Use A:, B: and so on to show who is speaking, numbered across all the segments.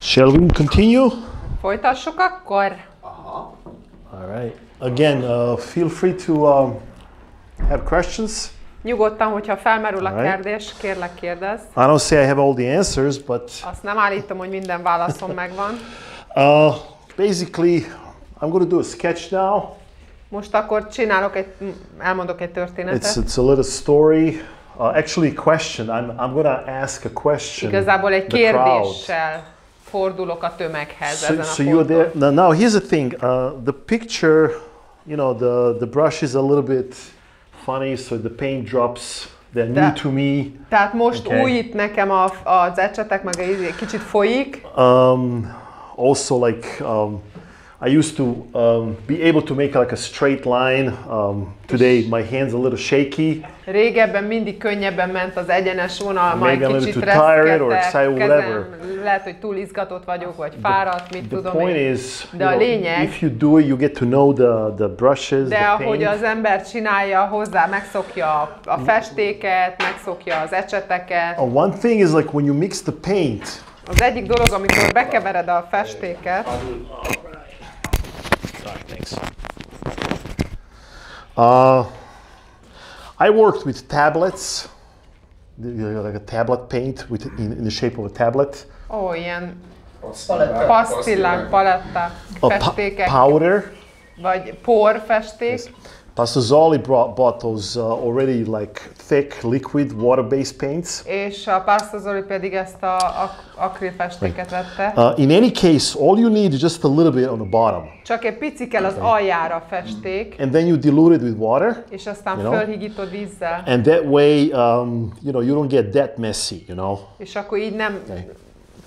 A: Shall we continue?
B: Folytassuk akkor?
A: All right. Again, feel free to have questions.
B: Nyugodtan, hogyha felmerül a kérdés, kérlek kérdezz.
A: I don't say I have all the answers, but
B: Azt nem állítom, hogy minden válaszom megvan.
A: Basically, I'm going to do a sketch now.
B: Most akkor elmondok egy történetet.
A: It's a little story. Actually, a question. I'm going to ask a question.
B: Igazából egy kérdéssel fordulok a tömeghez ezen a
A: So you're there. Now here's the thing. The picture, you know, the brush is a little bit funny, so the paint drops. They're new to me.
B: Tehát most új itt nekem az ecsetek, meg egy kicsit folyik.
A: Also, like I used to be able to make like a straight line. Today my hand's a little shaky.
B: Régebben mindig könnyebben ment az egyenes vonal, majd kicsit
A: reszketek,
B: lehet, hogy túl izgatott vagyok, vagy fáradt, mit tudom
A: én.
B: De a lényeg,
A: if you do it, you get to know the brushes,
B: de ahogy az ember csinálja, hozzá megszokja a festéket, megszokja az ecseteket.
A: One thing is like when you mix the paint.
B: Az egyik dolog, amikor bekevered a festéket.
A: I worked with tablets, like a tablet paint in the shape of a tablet.
B: Ilyen pasztillák, paletták, festékek.
A: Powder.
B: Vagy porfesték. Yes.
A: Pastor Zoli bought those already like thick liquid water-based paints.
B: És a Pastor Zoli pedig ezt a akrilfestéket vette.
A: In any case, all you need is just a little bit on the bottom.
B: Csak egy pici kell az aljára a festék.
A: And then you dilute it with water.
B: És aztán fölhigítod vízzel.
A: And that way, you don't get that messy,
B: És akkor így nem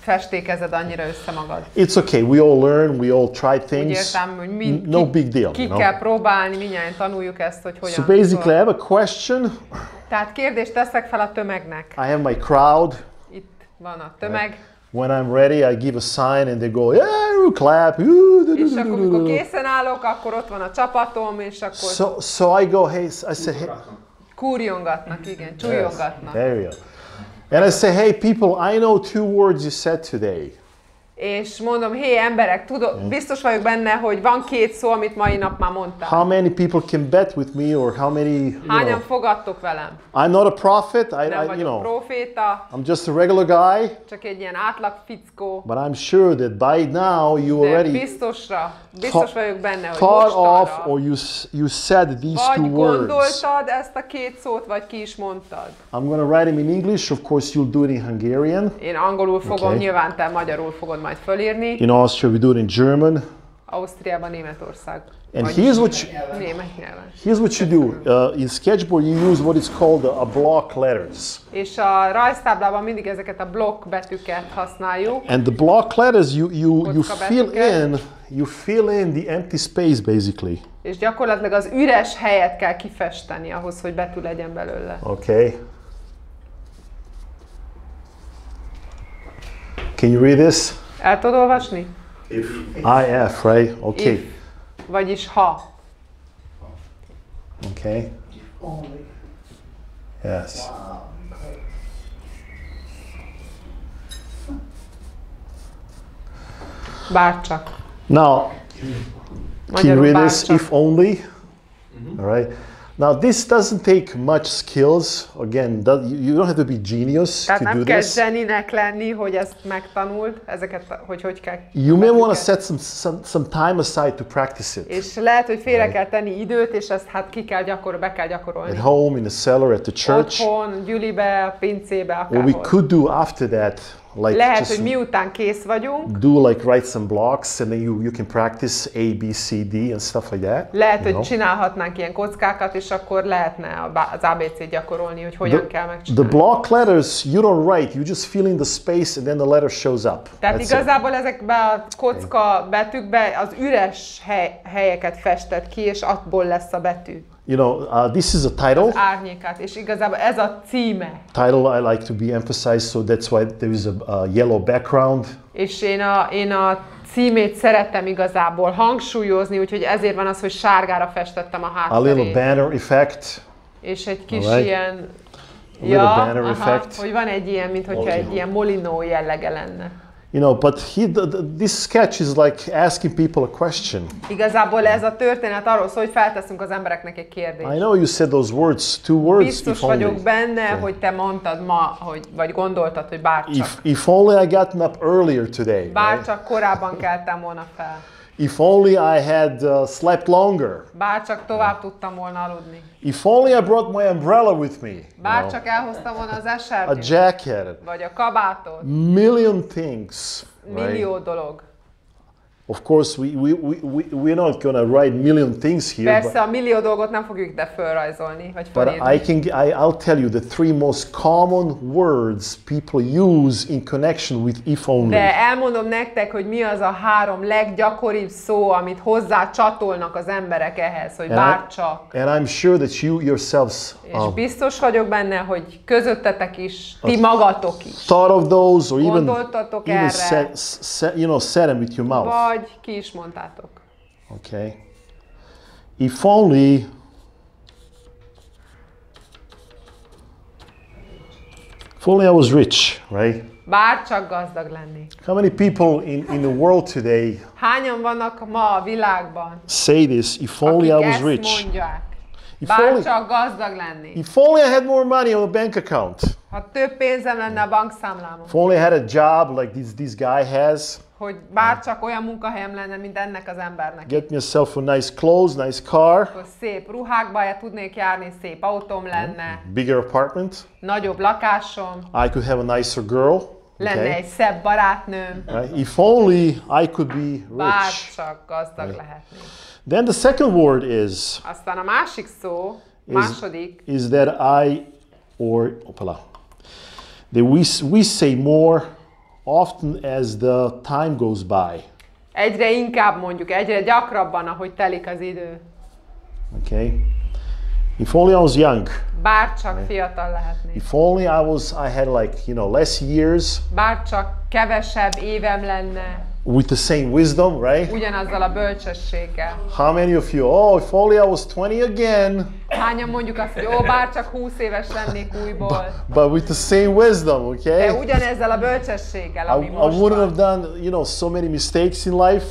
B: festékezed annyira össze magad.
A: It's okay. We all learn. We all try things.
B: Úgy értem, hogy
A: no big deal.
B: Ki kell próbálni, mindjárt tanuljuk ezt, hogy hogyan.
A: So basically, I have a question.
B: Tehát kérdést teszek fel a tömegnek.
A: I have my crowd.
B: Itt van a tömeg.
A: When I'm ready, I give a sign and they go, yeah, clap.
B: És akkor, amikor készen állok, akkor ott van a csapatom, és akkor...
A: So I go, hey, I said, hey.
B: Kúrjongatnak, igen, csúlyongatnak.
A: There you go. And I say, hey people, I know 2 words you said today.
B: És mondom, hé emberek, biztos vagyok benne, hogy van 2 szó, amit mai nap már mondtam.
A: How many people can bet with me, or how many?
B: Hányan fogadtok velem?
A: I'm not a prophet.
B: Nem vagyok proféta.
A: I'm just a regular guy.
B: Csak egy ilyen átlag fickó.
A: But I'm sure that by now you already.
B: Biztos vagyok benne, hogy
A: thought of, or you said these 2 words.
B: Vagy gondoltad ezt a 2 szót, vagy ki is mondtad.
A: I'm going to write them in English. Of course, you'll do it in Hungarian.
B: Én angolul fogom, nyilván te magyarul fogod majd fölírni.
A: In Austria, we do it in German.
B: Ausztriában, Németország.
A: And here's what you do. In sketchboard, you use what is called a block letters.
B: És a rajztáblában mindig ezeket a blokk betűket használjuk.
A: And the block letters, you fill in the empty space, basically.
B: És gyakorlatilag az üres helyet kell kifesteni ahhoz, hogy betű legyen belőle.
A: Okay. Can you read this?
B: El tudod olvasni?
A: IF, right? Okay.
B: If, vagyis ha.
A: Okay. Yes.
B: Bárcsak.
A: Now, can you read this? If only. All right. Now, this doesn't take much skills. Again, you don't have to be genius to do this.
B: Tehát nem kell zseninek lenni, hogy ezt megtanuld, ezeket, hogy kell.
A: You may want to set some time aside to practice it.
B: És lehet, hogy félre kell tenni időt, és ezt hát be kell gyakorolni.
A: At home, in the cellar, at the church.
B: Otthon, gyülibe, a pincébe, akárhol.
A: What we could do after that, like
B: lehet, hogy miután kész vagyunk.
A: Do like write some blocks, and then you can practice A, B, C, D and stuff like that.
B: Lehet, hogy csinálhatnánk ilyen kockákat, és akkor lehetne az ABC-t gyakorolni, hogy hogyan kell megcsinálni.
A: The block letters, you don't write, you just fill in the space and then the letter shows up.
B: Tehát igazából ezekbe a kocka betűkbe az üres helyeket fested ki, és abból lesz a betű.
A: You know, this is a title.
B: Az árnyékát, és igazából ez a címe.
A: Title I like to be emphasized, so that's why there is a yellow background.
B: És én a címét szerettem igazából hangsúlyozni, úgyhogy ezért van az, hogy sárgára festettem a hátterét.
A: A little banner effect.
B: És egy kis ilyen
A: banner effect.
B: hogy van egy ilyen, mint hogyha egy ilyen molinó jellege lenne.
A: You know, but this sketch is like asking people a question.
B: Igazából ez a történet arról szól, hogy felteszünk az embereknek egy kérdést.
A: I know you said those words, 2 words.
B: Biztos vagyok benne, hogy te mondtad ma, vagy gondoltad, hogy bárcsak.
A: If only I gotten up earlier today.
B: Bárcsak korábban keltem volna fel.
A: If only I had slept longer.
B: Bárcsak tovább tudtam volna aludni.
A: If only I brought my umbrella with me.
B: Bárcsak elhoztam volna az esernyőt.
A: A jacket.
B: Vagy a kabátot.
A: Million things.
B: Millió dolog.
A: Of course, we're not going to write million things here.
B: Persze, a millió dolgot nem fogjuk ide felrajzolni, vagy
A: but
B: felírni.
A: I'll tell you the 3 most common words people use in connection with if only.
B: De elmondom nektek, hogy mi az a 3 leggyakoribb szó, amit hozzá csatolnak az emberek ehhez, hogy bárcsak.
A: And I'm sure that you yourselves
B: és biztos vagyok benne, hogy közöttetek is, ti magatok is.
A: Thought of those, or
B: gondoltatok erre,
A: said them with your mouth.
B: Vagy ki is mondtátok.
A: Okay. If only I was rich, right?
B: Bárcsak gazdag lennék.
A: How many people in the world today
B: hányan vannak ma a világban,
A: say this, if only I was rich?
B: Ezt mondják. Bárcsak gazdag lennék.
A: If only I had more money on the bank account.
B: Ha több pénzem lenne a bankszámlámon.
A: If only I had a job like this guy has.
B: Hogy bárcsak olyan munkahelyem lenne, mint ennek az embernek.
A: Get myself a nice clothes, nice car.
B: Akkor szép ruhákba tudnék járni, szép autóm lenne.
A: Bigger apartment.
B: Nagyobb lakásom.
A: I could have a nicer girl.
B: Lenne egy szebb barátnőm.
A: Right? If only I could be rich.
B: Bárcsak gazdag lehetnék.
A: Then the second word is.
B: Aztán a másik szó, második.
A: Is that we say more often as the time goes by.
B: Egyre inkább mondjuk, egyre gyakrabban, ahogy telik az idő.
A: Okay. If only I was young.
B: Bárcsak fiatal lehetnék.
A: If only I had like, less years.
B: Bárcsak kevesebb évem lenne.
A: With the same wisdom, right?
B: Ugyanazzal a bölcsességgel.
A: How many of you, if only I was 20 again.
B: Hányan mondjuk azt, hogy bárcsak 20 éves lennék újból.
A: But with the same wisdom, okay?
B: De ugyanezzel a bölcsességgel, ami most
A: I wouldn't have done, so many mistakes in life.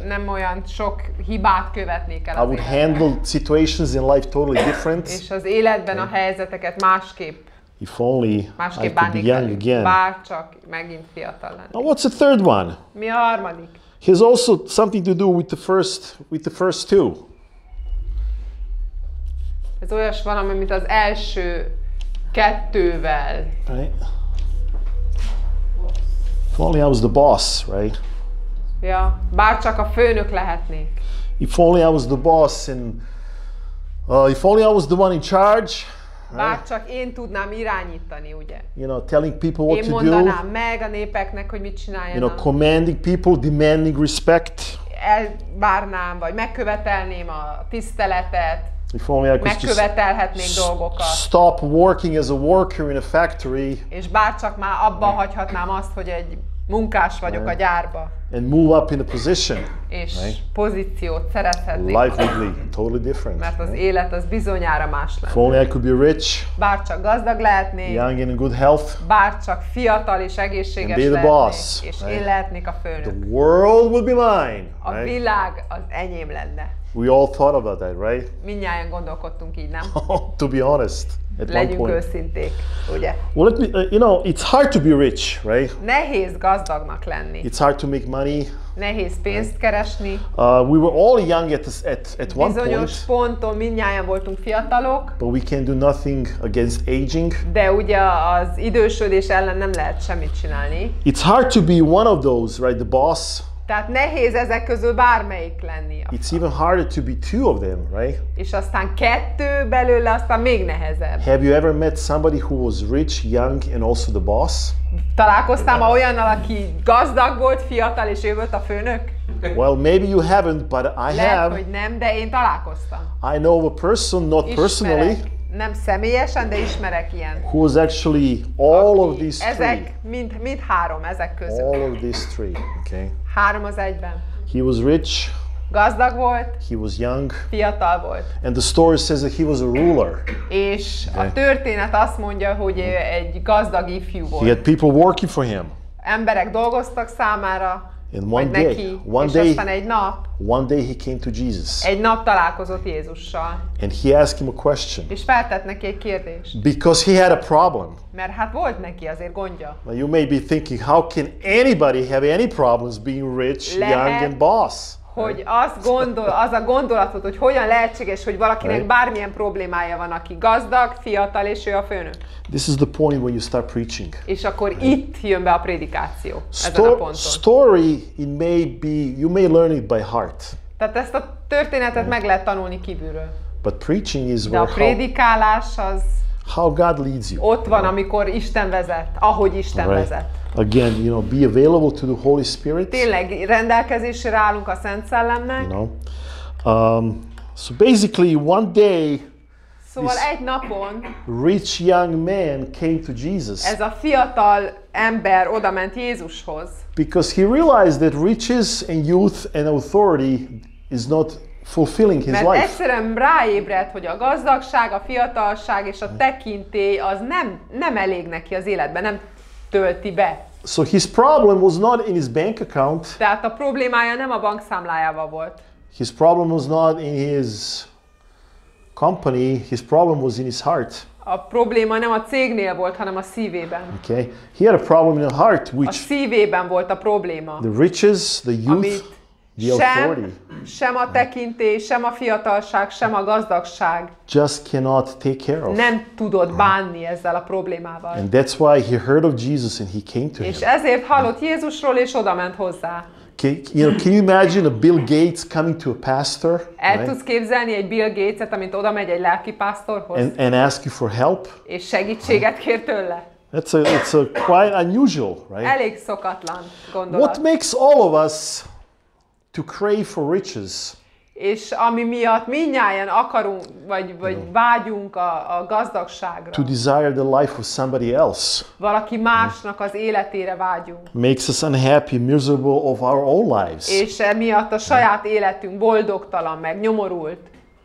B: Nem olyan sok hibát követnék el
A: I would handle situations in life totally different.
B: És az életben a helyzeteket másképp.
A: If only I could be young again.
B: Bárcsak megint fiatal lennék.
A: Now what's the third one?
B: Mi a harmadik?
A: Has also something to do with the first 2.
B: Ez olyas valami, mint az első 2-vel.
A: Right? If only I was the boss, right?
B: Ja, bárcsak a főnök lehetnék.
A: If only I was the boss and if only I was the one in charge.
B: Bárcsak én tudnám irányítani, ugye?
A: Telling people what to do.
B: Én mondanám meg a népeknek, hogy mit csináljanak.
A: Commanding people, demanding respect.
B: Elvárnám, vagy megkövetelném a tiszteletet.
A: If only I could
B: megkövetelhetnék dolgokat.
A: Stop working as a worker in a factory.
B: És bárcsak már abba hagyhatnám azt, hogy egy munkás vagyok a gyárba.
A: And move up in a position.
B: És pozíciót szerezhetnék.
A: Life would be totally different.
B: Mert az élet az bizonyára más lenne.
A: If only I could be rich.
B: Bárcsak gazdag lehetnék.
A: Young and in good health.
B: Bárcsak fiatal és egészséges lehetnék.
A: Boss,
B: és én lehetnék a főnök.
A: The world would be mine.
B: A világ az enyém lenne.
A: We all thought about that, right?
B: Mindnyájan gondolkodtunk így, nem?
A: To be honest.
B: Legyünk őszinték, ugye?
A: Well, it's hard to be rich, right?
B: Nehéz gazdagnak lenni.
A: It's hard to make money.
B: Nehéz pénzt keresni.
A: We were all young at one
B: Bizonyos ponton mindnyájan voltunk fiatalok.
A: But we can do nothing against aging.
B: De ugye az idősödés ellen nem lehet semmit csinálni.
A: It's hard to be one of those, right? The boss.
B: Tehát nehéz ezek közül bármelyik lenni.
A: It's even harder to be 2 of them, right?
B: És aztán 2 belőle, aztán még nehezebb.
A: Have you ever met somebody who was rich, young, and also the boss?
B: Találkoztál ma olyannal, aki gazdag volt, fiatal, és ő volt a főnök?
A: Well, maybe you haven't, but I have.
B: Lehet, hogy nem, de én találkoztam.
A: I know of a person, not personally.
B: Nem személyesen, de ismerek ilyen.
A: Who was actually all of these 3.
B: Ezek mind 3 ezek közül.
A: All of these 3, okay?
B: 3 az egyben.
A: He was rich.
B: Gazdag volt.
A: He was young.
B: Fiatal volt.
A: And the story says that he was a ruler.
B: És a történet azt mondja, hogy egy gazdag ifjú volt.
A: He had people working for him.
B: emberek dolgoztak számára,
A: And
B: vagy neki, és aztán
A: one day he came to Jesus.
B: Egy nap találkozott Jézussal.
A: And he asked him a question.
B: És feltett neki egy kérdést.
A: Because he had a problem.
B: Mert hát volt neki azért gondja.
A: Now you may be thinking, how can anybody have any problems being rich, young and boss?
B: Hogy az a gondolatot, hogy hogyan lehetséges, hogy valakinek bármilyen problémája van, aki gazdag, fiatal, és ő a főnök.
A: This is the point when you start preaching.
B: És akkor itt jön be a prédikáció, ezen a ponton.
A: Story, you may learn it by heart.
B: Tehát ezt a történetet meg lehet tanulni kívülről.
A: But preaching is
B: de a prédikálás az
A: how God leads you.
B: Ott van, amikor Isten vezet, ahogy Isten vezet.
A: Again, be available to the Holy Spirit.
B: Tényleg rendelkezésre állunk a Szent Szellemnek.
A: So basically one day
B: Szóval egy napon
A: rich young man came to Jesus.
B: Ez a fiatal ember oda ment Jézushoz.
A: Because he realized that riches and youth and authority is not fulfilling his life.
B: Mert egyszerűen ráébredt, hogy a gazdagság, a fiatalság és a tekintély az nem elég neki az életben, nem tölti be.
A: So his problem was not in his bank account.
B: Tehát a problémája nem a bankszámlájával volt.
A: His problem was not in his company, his problem was in his heart.
B: A probléma nem a cégnél volt, hanem a szívében.
A: Okay? He had a problem in the heart, which
B: a szívében volt a probléma.
A: The riches, the youth, the authority.
B: Sem a tekintély, sem a fiatalság, sem a gazdagság
A: just cannot take care of.
B: Nem tudott bánni ezzel a problémával.
A: And that's why he heard of Jesus and he came to him.
B: És ezért hallott Jézusról és oda ment hozzá.
A: Can you imagine a Bill Gates coming to a pastor?
B: El tudsz képzelni egy Bill Gates-et, amint oda megy egy lelkipásztorhoz?
A: And ask you for help?
B: És segítséget kér tőle?
A: It's a quite unusual, right?
B: Elég szokatlan gondolat.
A: What makes all of us to crave for riches?
B: És ami miatt mindnyájan akarunk, vagy vágyunk a gazdagságra.
A: To desire the life of somebody else.
B: Valaki másnak az életére vágyunk.
A: Makes us unhappy, miserable of our own lives.
B: És emiatt a saját életünk boldogtalan, meg nyomorult.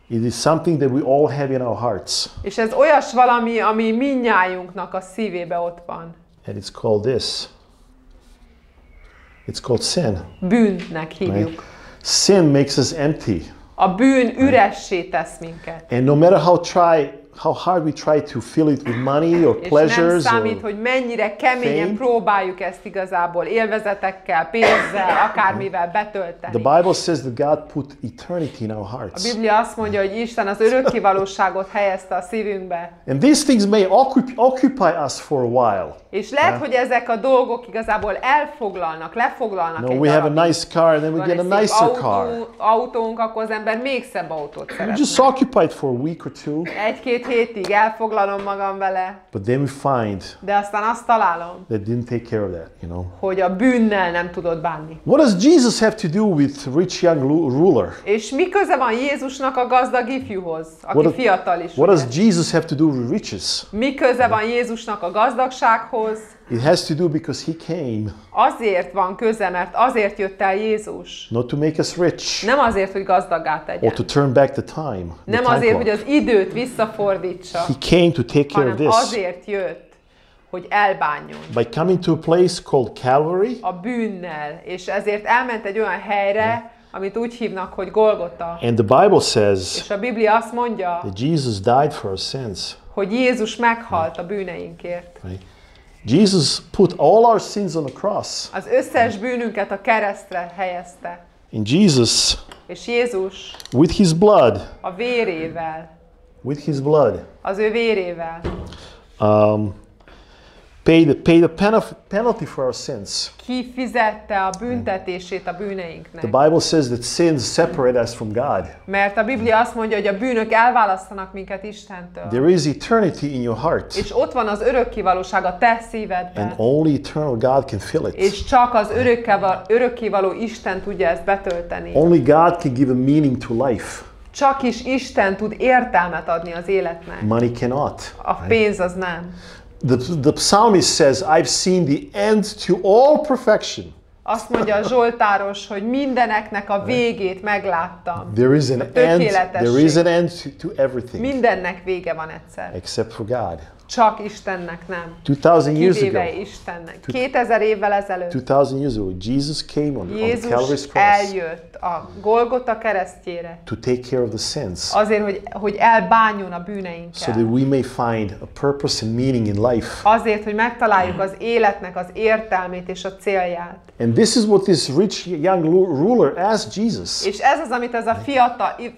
A: It is something that we all have in our hearts.
B: És ez olyas valami, ami mindnyájunknak a szívébe ott van.
A: And it's called this. It's called sin.
B: Bűnnek hívjuk.
A: Right? Sin makes us empty.
B: A bűn üressé tesz minket.
A: And no matter how hard we try to fill it with money or pleasures,
B: és nem számít, hogy mennyire keményen próbáljuk ezt igazából élvezetekkel, pénzzel, akármivel betölteni.
A: The Bible says that God put eternity in our hearts.
B: A Biblia azt mondja, hogy Isten az örökkévalóságot helyezte a szívünkbe.
A: And these things may occupy us for a while.
B: És lehet, hogy ezek a dolgok igazából lefoglalnak egy
A: we have a nice car and then we get a nicer car.
B: Autónk, akkor az ember még szebb autót szeretne.
A: We just occupy it for a week or two.
B: Egy-két hétig elfoglalom magam vele.
A: But then we find
B: de aztán azt találom,
A: that didn't take care of that,
B: hogy a bűnnel nem tudod bánni.
A: What does Jesus have to do with rich young ruler?
B: És mi köze van Jézusnak a gazdag ifjúhoz, aki fiatal is?
A: What does Jesus have to do with riches?
B: Mi köze van Jézusnak a gazdagsághoz?
A: It has to do because he came.
B: Azért van köze, mert azért jött el Jézus.
A: Not to make us rich.
B: Nem azért, hogy gazdaggá tegyen.
A: Or to turn back the time.
B: Nem azért, hogy az időt visszafordítsa.
A: He came to take care of this.
B: Hanem azért jött, hogy elbánjon.
A: By coming to a place called Calvary.
B: A bűnnel, és ezért elment egy olyan helyre, amit úgy hívnak, hogy Golgota.
A: And the Bible says.
B: És a Biblia azt mondja,
A: that Jesus died for our sins.
B: Hogy Jézus meghalt a bűneinkért.
A: Right? Jesus put all our sins on the cross.
B: Az összes bűnünket a keresztre helyezte.
A: And Jesus,
B: és Jézus,
A: with his blood,
B: a vérével,
A: with his blood,
B: az ő vérével,
A: paid the penalty for our sins.
B: Kifizette a büntetését a bűneinknek.
A: The Bible says that sins separate us from God.
B: Mert a Biblia azt mondja, hogy a bűnök elválasztanak minket Istentől.
A: There is eternity in your heart.
B: És ott van az örökkévalóság a te szívedben.
A: And only eternal God can fill it.
B: És csak az örökkévaló Isten tudja ezt betölteni.
A: Only God can give a meaning to life.
B: Csak is Isten tud értelmet adni az életnek.
A: Money cannot.
B: A pénz az nem.
A: The psalmist says, I've seen the end to all perfection.
B: Azt mondja a Zsoltáros, hogy mindeneknek a végét megláttam.
A: There is an end to everything.
B: Mindennek vége van egyszer.
A: Except for God.
B: Csak Istennek nem.
A: 2000 years
B: Kivéve
A: ago.
B: Istennek. 2000 évvel ezelőtt
A: 2000 years ago, Jesus came on the Calvary's
B: Jézus
A: cross
B: eljött a Golgota keresztjére
A: to take care of the sins,
B: azért, hogy elbánjon a
A: so
B: bűneinkkel.
A: that we may find a purpose and meaning in life.
B: Azért, hogy megtaláljuk az életnek az értelmét és a célját.
A: And this is what this rich young ruler asked Jesus.
B: És ez az, amit ez a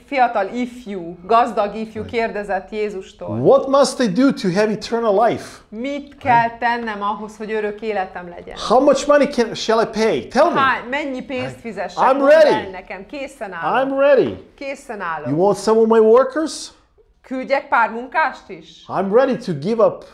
B: fiatal ifjú, gazdag ifjú kérdezett Jézustól.
A: What must I do to have eternal life?
B: Mit kell tennem ahhoz, hogy örök életem legyen?
A: How much money shall I pay? Tell me.
B: Mennyi pénzt fizessek?
A: I'm
B: Mondd
A: ready.
B: el nekem, készen állok.
A: I'm ready.
B: Készen
A: You
B: állok.
A: want some of my workers?
B: Küldjek pár munkást is?
A: I'm ready to give up,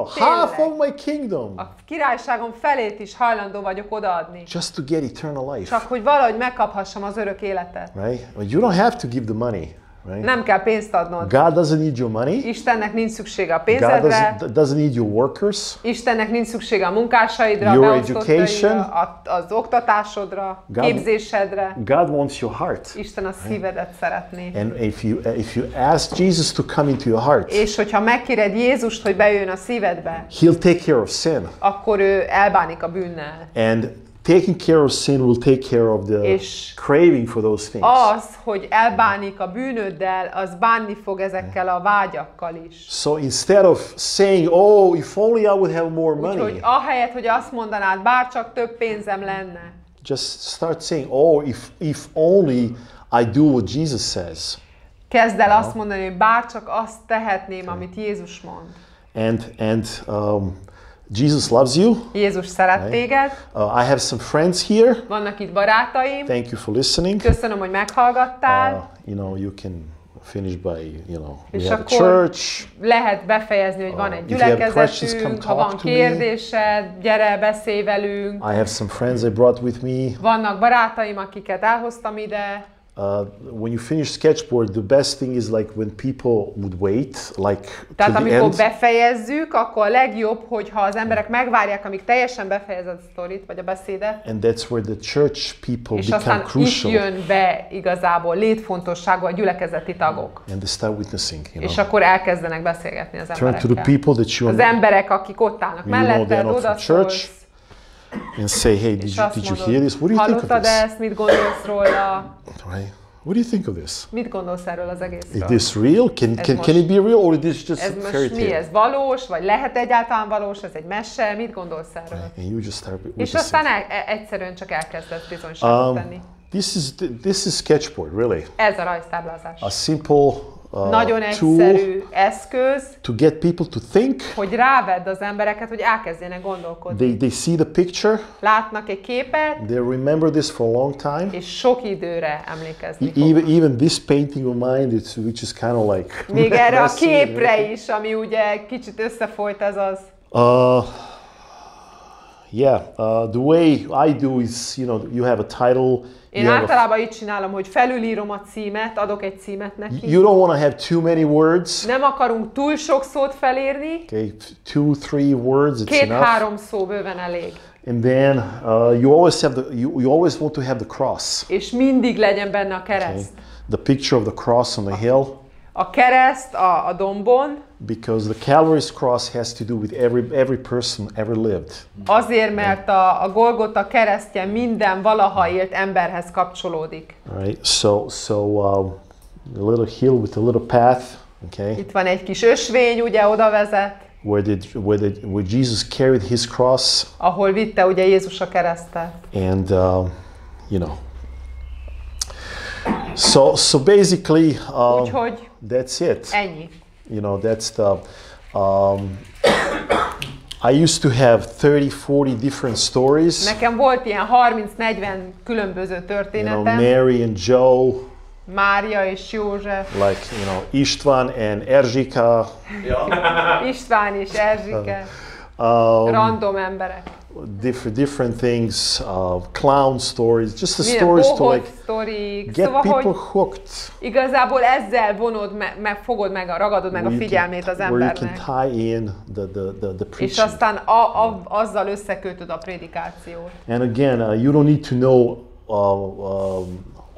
A: half of my kingdom
B: A királyságom felét is hajlandó vagyok odaadni.
A: just to get eternal life.
B: Csak hogy valahogy megkaphassam az örök életet.
A: Right? But you don't have to give the money. Right?
B: Nem kell pénzt adnod.
A: God doesn't need your money.
B: Istennek nincs szüksége a
A: God
B: pénzedre.
A: doesn't need your workers.
B: Istennek nincs szüksége a munkásaidra, a
A: Your
B: beosztottaidra,
A: education.
B: az oktatásodra, képzésedre.
A: God wants your heart.
B: Isten a szívedet szeretné.
A: And if you ask Jesus to come into your heart,
B: És hogyha megkéred Jézust, hogy bejöjjön a szívedbe,
A: He'll take care of sin.
B: akkor ő elbánik a bűnnel.
A: And taking care of sin will take care of the
B: És
A: craving for those things.
B: az, hogy elbánik a bűnöddel, az bánni fog ezekkel a vágyakkal is.
A: So instead of saying, oh, if only I would have more
B: Úgyhogy
A: money,
B: ahelyett, hogy azt mondanád, bár csak több pénzem lenne,
A: just start saying, oh, if only I do what Jesus says.
B: kezd el azt mondani, hogy bár csak azt tehetném, amit Jézus mond.
A: And Jesus loves you.
B: Jézus szeret téged.
A: I have some friends here.
B: Vannak itt barátaim.
A: Thank you for listening.
B: Köszönöm, hogy meghallgattál.
A: You can finish by, we
B: És
A: have a
B: akkor
A: church.
B: lehet befejezni, hogy van egy
A: if you have questions,
B: gyülekezetünk,
A: come
B: ha van
A: talk to me.
B: kérdésed, gyere, beszélj velünk.
A: I have some friends I brought with me.
B: Vannak barátaim, akiket elhoztam ide.
A: When you finish sketchboard, the best thing is like when people would wait, like
B: Tehát
A: to the
B: amikor
A: end.
B: befejezzük, akkor a legjobb, hogyha az emberek megvárják, amíg teljesen befejezed a sztorit, vagy a beszédet.
A: And that's where the church people
B: És
A: become
B: aztán
A: crucial.
B: itt jön be igazából létfontosságú a gyülekezeti tagok.
A: And they start witnessing,
B: És akkor elkezdenek beszélgetni az
A: Turn to the
B: emberekkel.
A: people that you
B: Az emberek, akik ott állnak
A: You know they're
B: melletted,
A: not from church.
B: odaszólsz,
A: and say, hey,
B: és
A: did
B: azt
A: you
B: mondod,
A: hear this? What do you think of
B: hallottad
A: this?
B: ezt, mit gondolsz róla,
A: Right? What do you think of this?
B: mit gondolsz erről az
A: Is
B: egészről?
A: this real? Can it be real, or is this just
B: Ez
A: a fairy
B: most mi?
A: tale?
B: Ez valós, vagy lehet egyáltalán valós? Ez egy mese? Mit gondolsz erről?
A: And you just start
B: És
A: witnessing.
B: aztán egyszerűen csak elkezdett bizonyságot tenni.
A: This is sketchboard, really.
B: Ez a rajztáblázás.
A: A simple
B: Nagyon
A: tool
B: egyszerű eszköz,
A: to get people to think.
B: hogy rávedd az embereket, hogy elkezdjenek gondolkodni.
A: They see the picture.
B: Látnak egy képet,
A: They remember this for a long time.
B: és sok időre emlékezni fognak.
A: Even this painting of mine, which is kind of like
B: Még erre a
A: messy,
B: képre is, ami ugye kicsit összefolyt ez az.
A: The way I do is, you have a title.
B: Én általában így csinálom, hogy felülírom a címet, adok egy címet neki.
A: You don't want to have too many words.
B: Nem akarunk túl sok szót felírni.
A: Okay, 2-3 words, it's enough.
B: 2-3 szó bőven elég.
A: And then you always want to have the cross.
B: És mindig legyen benne a kereszt.
A: Okay? The picture of the cross on the hill.
B: A kereszt a dombon.
A: Because the Calvary's cross has to do with every person ever lived.
B: Azért, mert a Golgota keresztje minden valaha élt emberhez kapcsolódik.
A: Right. So a little hill with a little path. Okay.
B: Itt van egy kis ösvény, ugye oda vezet. Where
A: Jesus carried his cross.
B: Ahol vitte ugye Jézus a keresztet.
A: And So basically,
B: Úgyhogy
A: that's it.
B: Ennyi.
A: That's the. I used to have 30-40 different stories.
B: Nekem volt ilyen 30-40 különböző történetem.
A: Mary and Joe.
B: Mária és József.
A: Like, István and Erzsika.
B: István és Erzsike. Random emberek.
A: Different things, clown stories, just the
B: Milyen
A: stories to like
B: sztorik.
A: get
B: Szóval,
A: people
B: hogy
A: hooked.
B: Igazából ezzel vonod ragadod meg a figyelmét az embernek.
A: Where you can tie in the preaching.
B: És aztán azzal összekötöd a prédikációt.
A: And again, you don't need to know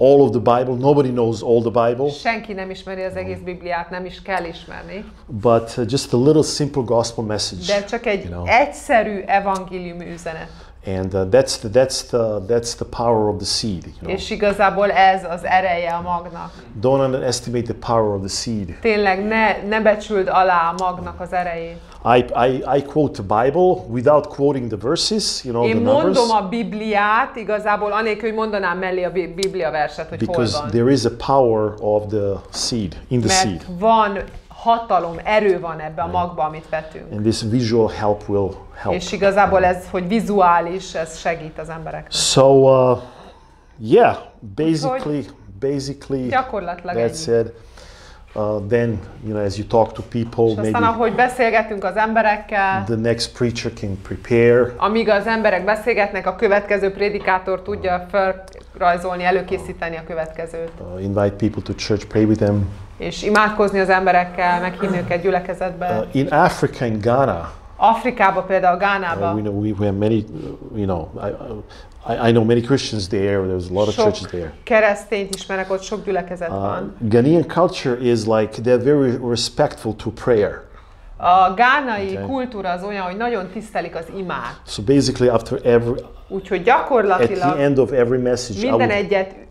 A: all of the Bible. Nobody knows all the Bible.
B: Senki nem ismeri az egész Bibliát, nem is kell ismerni.
A: But just a little simple gospel message.
B: De csak egy egyszerű evangélium üzenet.
A: And that's the power of the seed.
B: És igazából ez az ereje a magnak.
A: Don't underestimate the power of the seed.
B: Tényleg ne becsüld alá a magnak az erejét.
A: I quote the Bible without quoting the verses, you know,
B: Én
A: the numbers.
B: mondom a Bibliát, igazából anélkül, hogy mondanám mellé a Biblia verset, hogy
A: because
B: hol van.
A: there is a power of the seed, in the seed.
B: Mert van hatalom, erő van ebbe a magba, amit vetünk.
A: And this visual help will help.
B: És igazából ez, hogy vizuális, ez segít az embereknek.
A: So, yeah, basically
B: gyakorlatilag
A: that's it. Then, you know, as you talk to people,
B: és aztán, ahogy beszélgetünk az emberekkel,
A: the next preacher can prepare.
B: Amíg az emberek beszélgetnek, a következő prédikátor tudja felrajzolni, előkészíteni a következőt.
A: Invite people to church, pray with them.
B: És imádkozni az emberekkel, meghívni őket gyülekezetbe.
A: In Africa, in Ghana,
B: Afrikába például, Gánába.
A: we have many, you know, I know many Christians there. There's a lot of churches there.
B: Keresztényt ismerek, ott sok gyülekezet van.
A: Ghanaian culture is like they're very respectful to prayer.
B: A gánai kultúra az olyan, hogy nagyon tisztelik az imát.
A: So basically after every
B: úgyhogy gyakorlatilag
A: at the end of every message,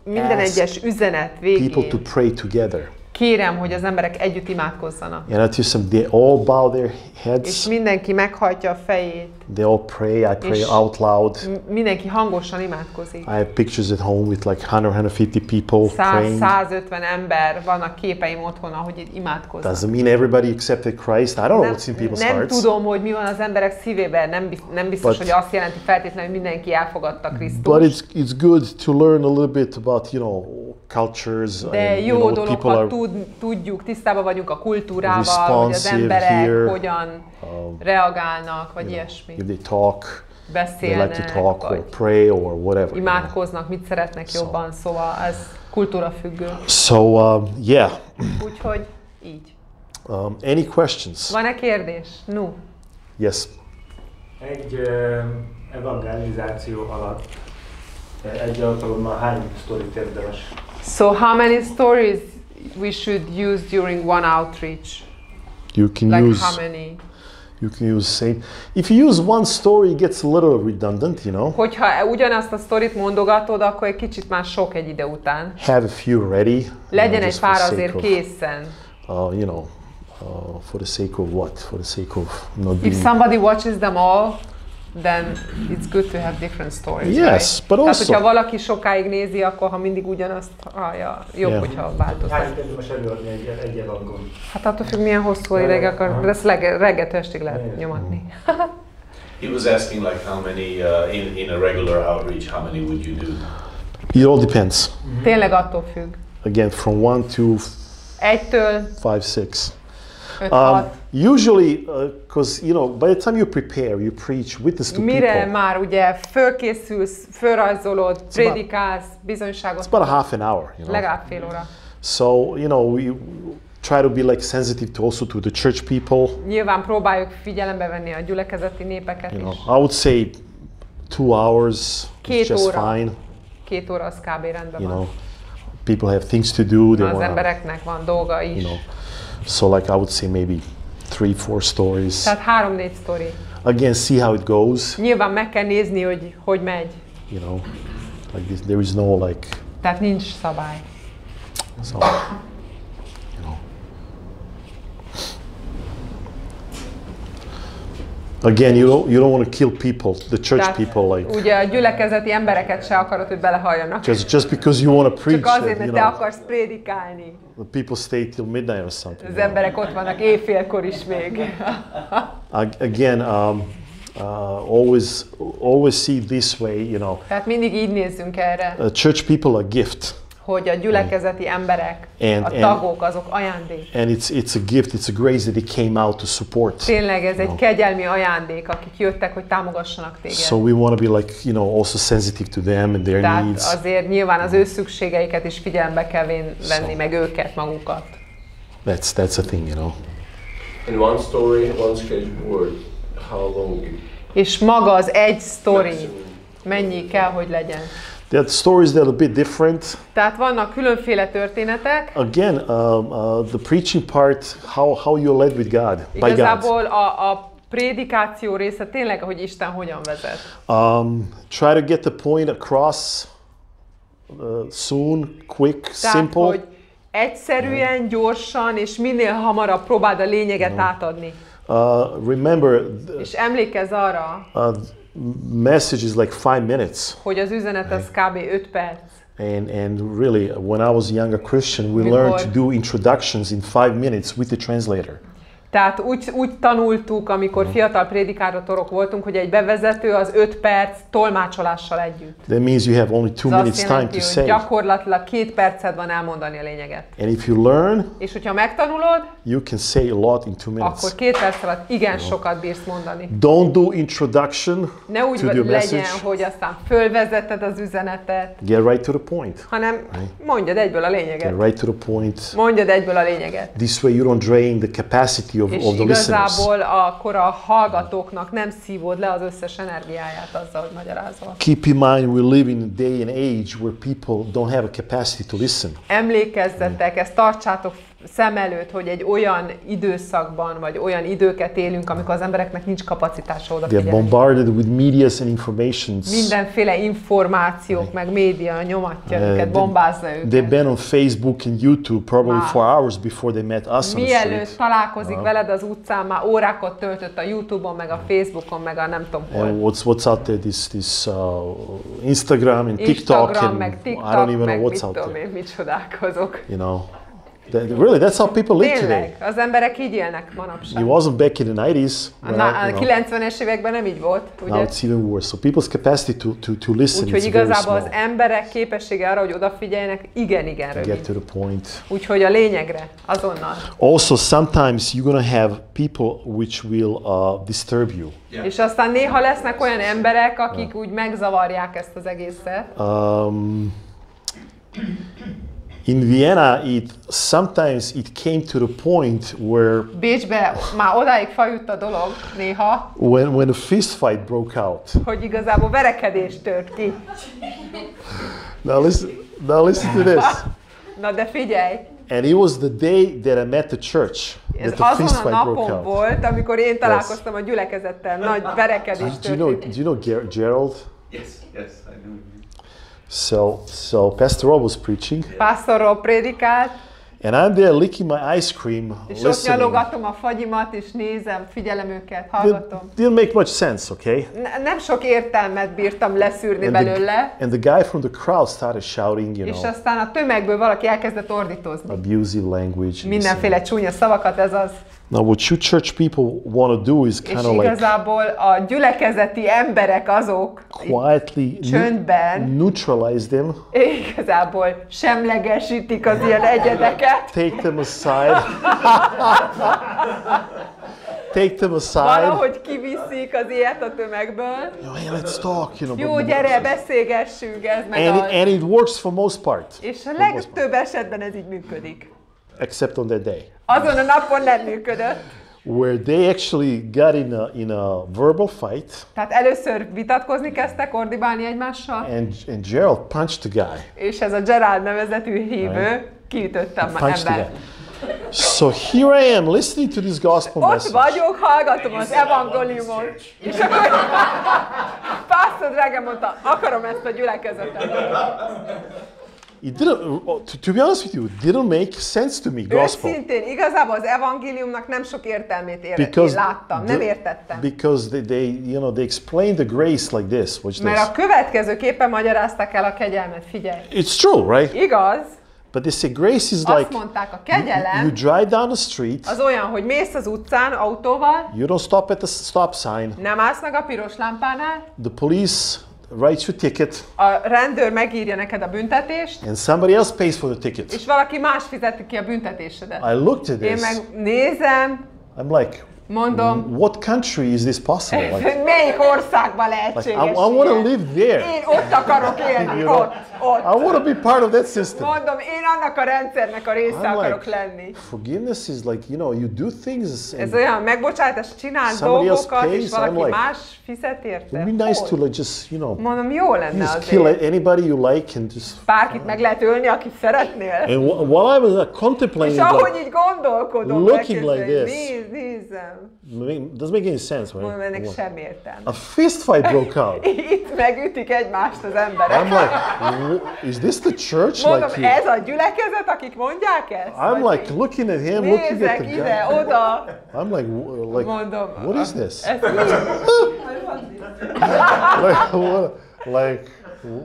B: minden egyes üzenet végén
A: people to pray together.
B: Kérem, hogy az emberek együtt imádkozzanak.
A: And I tell you they all bow their heads.
B: És mindenki meghajtja a fejét.
A: They all pray. I pray out loud.
B: Mindenki hangosan imádkozik.
A: I have pictures at home with like 100-150 people praying.
B: 100-150 ember, vannak képeim otthon, ahogy itt imádkoznak.
A: Doesn't mean everybody accepted Christ. I don't know what's in people's hearts.
B: Nem tudom, hogy mi van az emberek szívében. Nem biztos, hogy azt jelenti feltétlenül, hogy mindenki elfogadta Krisztust.
A: But it's good to learn a little bit about, you know, cultures.
B: De jó dolog, ha tudjuk, tisztában vagyunk a kultúrával, hogy az emberek hogyan reagálnak, vagy ilyesmi.
A: If they talk,
B: beszélnek,
A: they like to talk or pray or whatever.
B: Imádkoznak, mit szeretnek jobban, szóval ez kultúra függő.
A: So, yeah.
B: Úgyhogy így.
A: Any questions?
B: Van-e kérdés? No.
A: Yes.
C: Egy evangelizáció alatt egy alkalommal hány sztorit érdemes?
B: So how many stories we should use during one outreach?
A: You can
B: like
A: use
B: how many?
A: You can use same. If you use one story, it gets a little redundant, you know.
B: Hogyha ugyanazt a sztorit mondogatod, akkor egy kicsit már sok egy ide után.
A: Have a few ready.
B: Legyen egy pár azért készen.
A: You know, for the sake of what? For the sake of not being.
B: If somebody watches them all, then it's good to have different stories.
A: Yes,
B: right?
A: but also.
B: Tehát, hogyha valaki sokáig nézi, akkor ha mindig ugyanazt hallja, jobb, hogyha változtat.
C: Hány érdemes előadni egy evangéliumot?
B: Hát attól függ, milyen hosszú ideig akar, de ezt reggeltől estig lehet nyomatni.
D: He was asking like how many in a regular outreach, how many would you do?
A: It all depends.
B: Tényleg attól függ.
A: Again, from 1 to
B: 1-től
A: 5-6. Usually, because you know, by the time you prepare, you preach, witness to people.
B: Mire már ugye fölkészülsz, fölrajzolod, prédikálsz, bizonyságot.
A: It's about a half an hour, you know.
B: Legalább fél óra.
A: So, you know, we try to be like sensitive to also to the church people.
B: Nyilván próbáljuk figyelembe venni a gyülekezeti népeket
A: you
B: is.
A: know, I would say 2 hours is just fine.
B: 2 óra az kb. Rendben
A: you
B: van.
A: know, people have things to do. They
B: az embereknek van dolga is.
A: You know, so like I would say maybe 3-4 stories.
B: Tehát 3-4 sztori.
A: Again, see how it goes.
B: Nyilván meg kell nézni, hogy megy.
A: You know, like this, there is no like.
B: Tehát nincs szabály.
A: So, you know. Again, you don't want to kill people, the church
B: tehát,
A: people, like.
B: Ugye a gyülekezeti embereket se akarod, hogy belehalljanak.
A: Just because you want to preach.
B: Csak azért, mert te akarsz prédikálni.
A: The people stay till midnight or something.
B: Az emberek ott vannak éjfélkor is még.
A: Again, always see this way, you know.
B: Tehát mindig így nézzünk erre.
A: Church people are gift.
B: Hogy a gyülekezeti emberek, a tagok, azok ajándék.
A: And it's a gift, it's a grace that they came out to support.
B: Tényleg ez egy kegyelmi ajándék, akik jöttek, hogy támogassanak téged.
A: So we want to be like, you know, also sensitive to them and their
B: tehát
A: needs.
B: azért nyilván az ő szükségeiket is figyelembe kell venni, meg őket, magukat.
A: That's a thing, you know.
D: And one story, one scheduled word, how long?
B: És maga az egy sztori, mennyi kell, hogy legyen?
A: There are stories that are a bit different.
B: Tehát vannak különféle történetek.
A: Again, the preaching part, how you're led with God, by God.
B: Igazából a prédikáció része tényleg, hogy Isten hogyan vezet.
A: Try to get the point across soon, quick,
B: Tehát,
A: simple.
B: hogy egyszerűen, gyorsan és minél hamarabb próbáld a lényeget átadni.
A: Remember,
B: És emlékezz arra,
A: message is like 5 minutes.
B: hogy az üzenet az kb. 5 perc.
A: And really, when I was a younger Christian, we learned to do introductions in 5 minutes with the translator.
B: Tehát úgy tanultuk, amikor fiatal prédikátorok voltunk, hogy egy bevezető az 5 perc tolmácsolással együtt.
A: That means you have only 2 minutes time to say.
B: Gyakorlatilag 2 percet van elmondani a lényeget.
A: And if you learn,
B: és hogyha megtanulod,
A: you can say a lot in 2 minutes.
B: Akkor 2 perc alatt igen sokat bírsz mondani.
A: Don't do introduction
B: ne úgy
A: to the
B: legyen,
A: message.
B: hogy aztán fölvezeted az üzenetet.
A: Get right to the point.
B: Hanem mondjad egyből a lényeget.
A: Get right to the point.
B: Mondjad egyből a lényeget.
A: This way you don't drain the capacity of the listeners.
B: És igazából akkor a hallgatóknak nem szívod le az összes energiáját azzal, hogy magyarázol.
A: Keep in mind we live in a day and age where people don't have a capacity to listen.
B: Emlékezzetek, ezt tartsátok szem előtt, hogy egy olyan időszakban, vagy olyan időket élünk, amikor az embereknek nincs kapacitása odafigyelni.
A: They're bombarded with medias and informations.
B: Mindenféle információk, meg média nyomatja őket, bombázza őket.
A: They've been on Facebook and YouTube probably for hours before they met us on the street.
B: Mielőtt találkozik veled az utcán, már órákat töltött a YouTube-on, meg a Facebookon, meg a nem tudom hol.
A: And what's out there? This Instagram and TikTok and
B: meg TikTok,
A: I don't even
B: meg
A: know what's out there.
B: Én mit csodálkozok.
A: You know. Really, that's how people live today.
B: Az emberek így élnek manapság.
A: It wasn't back in the 90s.
B: A 90-es években nem így volt, ugye?
A: Now it's even worse. So people's capacity to listen
B: Úgyhogy
A: is very
B: igazából
A: small.
B: az emberek képessége arra, hogy odafigyeljenek, igen rövid.
A: Get to the point.
B: Úgyhogy a lényegre, azonnal.
A: Also, sometimes you're gonna have people which will disturb you.
D: Yeah.
B: És aztán néha lesznek olyan emberek, akik úgy megzavarják ezt az egészet.
A: In Vienna, sometimes it came to the point where
B: Bécsbe már odáig fajult a dolog néha,
A: when a fist fight broke out.
B: hogy igazából verekedés tört ki.
A: Now listen to this.
B: Na de figyelj!
A: And it was the day that I met the church.
B: Ez
A: That the fist
B: azon a
A: fight broke
B: napon
A: out.
B: volt, amikor én találkoztam a gyülekezettel, nagy verekedés
A: Do
B: tört ki.
A: you know Gerald?
D: Yes, I know.
A: So Pastor Rob was preaching,
B: Pásztor Rob prédikált,
A: and I'm there licking my ice cream,
B: és ott
A: listening.
B: nyalogatom a fagyimat, és nézem, figyelem őket, hallgatom.
A: Didn't make much sense, okay?
B: Nem sok értelmet bírtam leszűrni belőle,
A: And the guy from the crowd started shouting, you
B: és
A: know,
B: aztán a tömegből valaki elkezdett ordítozni.
A: abusive language. and
B: Mindenféle csúnya szavakat, ez az.
A: Now, what you church people want to do is
B: És
A: kind of like
B: igazából a gyülekezeti emberek azok
A: quietly
B: csöndben
A: neutralize them,
B: igazából semlegesítik az ilyen egyedeket.
A: take them aside, take them aside.
B: Valahogy kiviszik az ilyet a tömegből.
A: Hey, let's talk, you know.
B: Jó, gyere, beszélgessünk, ez meg
A: And it works for most part,
B: És a legtöbb esetben ez így működik.
A: except on that day,
B: Azon a napon nem működött.
A: where they actually got in a verbal fight,
B: Tehát először vitatkozni kezdtek, ordibálni egymással,
A: and Gerald punched the guy.
B: és ez a Gerald nevezetű hívő kiütötte a
A: Punched the
B: embert.
A: guy. So here I am listening to this gospel
B: Ott
A: message.
B: vagyok, hallgatom az evangéliumot, és akkor Pásztor Dragan mondta, akarom ezt a gyülekezetet.
A: It didn't, to be honest with you, it didn't make sense to me, gospel.
B: Őszintén, igazából az evangéliumnak nem sok értelmét én láttam, nem értettem.
A: Because they explain the grace like this, which
B: Mert a következőképpen magyarázták el a kegyelmet, figyelj.
A: it's true, right?
B: Igaz?
A: But they say grace is
B: Azt
A: like
B: mondták, a
A: you
B: kegyelem
A: drive down the street,
B: az olyan, hogy mész az utcán autóval,
A: you don't stop at the stop sign,
B: nem állsz meg a piros lámpánál,
A: the police writes you a ticket,
B: a rendőr megírja neked a büntetést,
A: and somebody else pays for the ticket.
B: és valaki más fizeti ki a büntetésedet.
A: I looked at
B: Én
A: this,
B: meg nézem,
A: I'm like,
B: Mondom,
A: what country is this possible? Like,
B: melyik országban lehetséges?
A: I want to live there.
B: Én ott akarok élni, ott.
A: I want to be part of that system.
B: Mondom, én annak a rendszernek a része akarok lenni.
A: Forgiveness is like, you do things.
B: Ez olyan megbocsátás, csinálsz dolgokat, és valaki más fizet érte.
A: It'd be nice to like just,
B: Mondom, jó lenne
A: just kill
B: azért.
A: anybody you like and just.
B: Bárkit meg lehet ölni, akit szeretnél.
A: And while I was contemplating,
B: És ahogy így gondolkodom,
A: looking like this,
B: nézem.
A: doesn't make any sense, right?
B: Mondom, ennek semmi értelme.
A: A fist fight broke out.
B: Itt megütik egymást az emberek.
A: I'm like, is this the church?
B: Mondom,
A: like
B: ez a gyülekezet, akik mondják ezt?
A: I'm like looking at him, looking at
B: Nézek
A: the
B: ide,
A: guy.
B: oda.
A: I'm like,
B: Mondom,
A: what is this?
B: ez mi?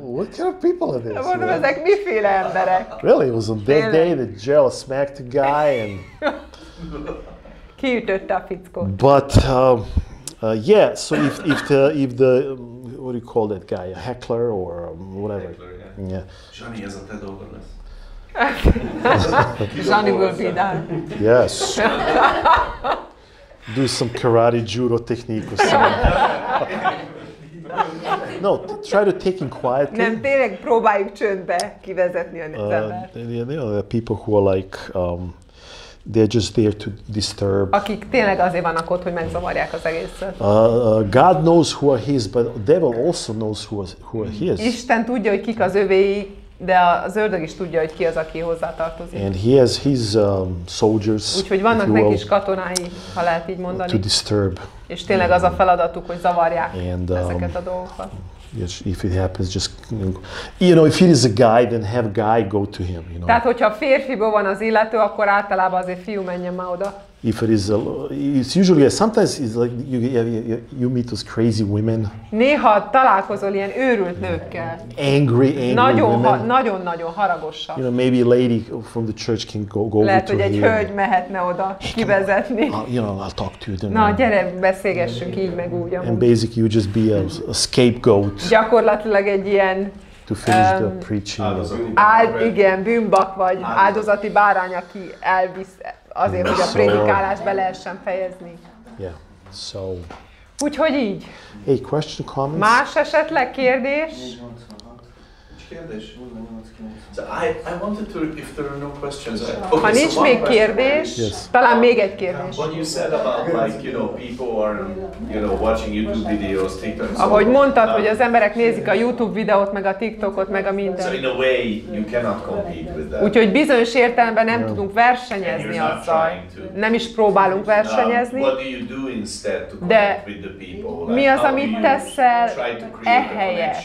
A: What kind of people are this?
B: Mondom, ezek miféle emberek?
A: Really, it was on that day that Gerald smacked the guy and.
B: Kiütötte a fickót.
A: But yeah, so if the what do you call that guy, a heckler or whatever?
D: Heckler,
A: Yeah.
D: Zsani, ez a te dolgod lesz.
B: Zsani will be done.
A: Yes. Do some karate, judo technique or something. No, try to take him quietly.
B: Nem, tényleg próbáljuk csöndbe kivezetni az embert.
A: There are people who are like, they're just there to disturb.
B: Akik tényleg azért vannak ott, hogy megzavarják az egészet.
A: God knows who are his, but the devil also knows who are his.
B: Isten tudja, hogy kik az övéi, de az ördög is tudja, hogy ki az, aki hozzátartozik.
A: And he has his soldiers.
B: Úgyhogy vannak neki is katonái, ha lehet így mondani.
A: To disturb.
B: És tényleg az a feladatuk, hogy zavarják
A: And,
B: ezeket a dolgokat.
A: Yes, if it happens, just if it is a guy, then have guy go to him.
B: Tehát, hogyha férfiból van az illető, akkor általában azért fiú menjen már oda.
A: If it is, it's usually sometimes it's like you meet those crazy women.
B: Néha találkozol ilyen őrült nőkkel.
A: Angry women.
B: Nagyon-nagyon haragosak.
A: Maybe a lady from the church can go over
B: Lehet,
A: to
B: hogy egy
A: him.
B: hölgy mehetne oda kivezetni.
A: I'll talk to you.
B: Na, gyere, beszélgessünk így meg úgy.
A: And basically you just be a scapegoat.
B: Gyakorlatilag egy ilyen
A: to finish the preaching.
B: Igen, bűnbak vagy áldozati bárány, aki elvisz azért, hogy a prédikálást be lehessen fejezni.
A: Yeah. So.
B: Úgyhogy így.
A: Hey, question, comments?
B: Más esetleg kérdés?
D: So I wanted to, if there are no questions.
B: Ha nincs még kérdés, talán még egy kérdés.
D: What you said about people are, watching YouTube videos, TikTok.
B: Ahogy mondtad, hogy az emberek nézik a YouTube videót, meg a TikTokot, meg a mindent.
D: So in a way you cannot compete with that.
B: Úgyhogy bizonyos értelemben nem tudunk versenyezni azzal. Nem is próbálunk versenyezni.
D: What do you do instead to
B: De
D: connect with the people?
B: mi az, amit teszel ehelyett?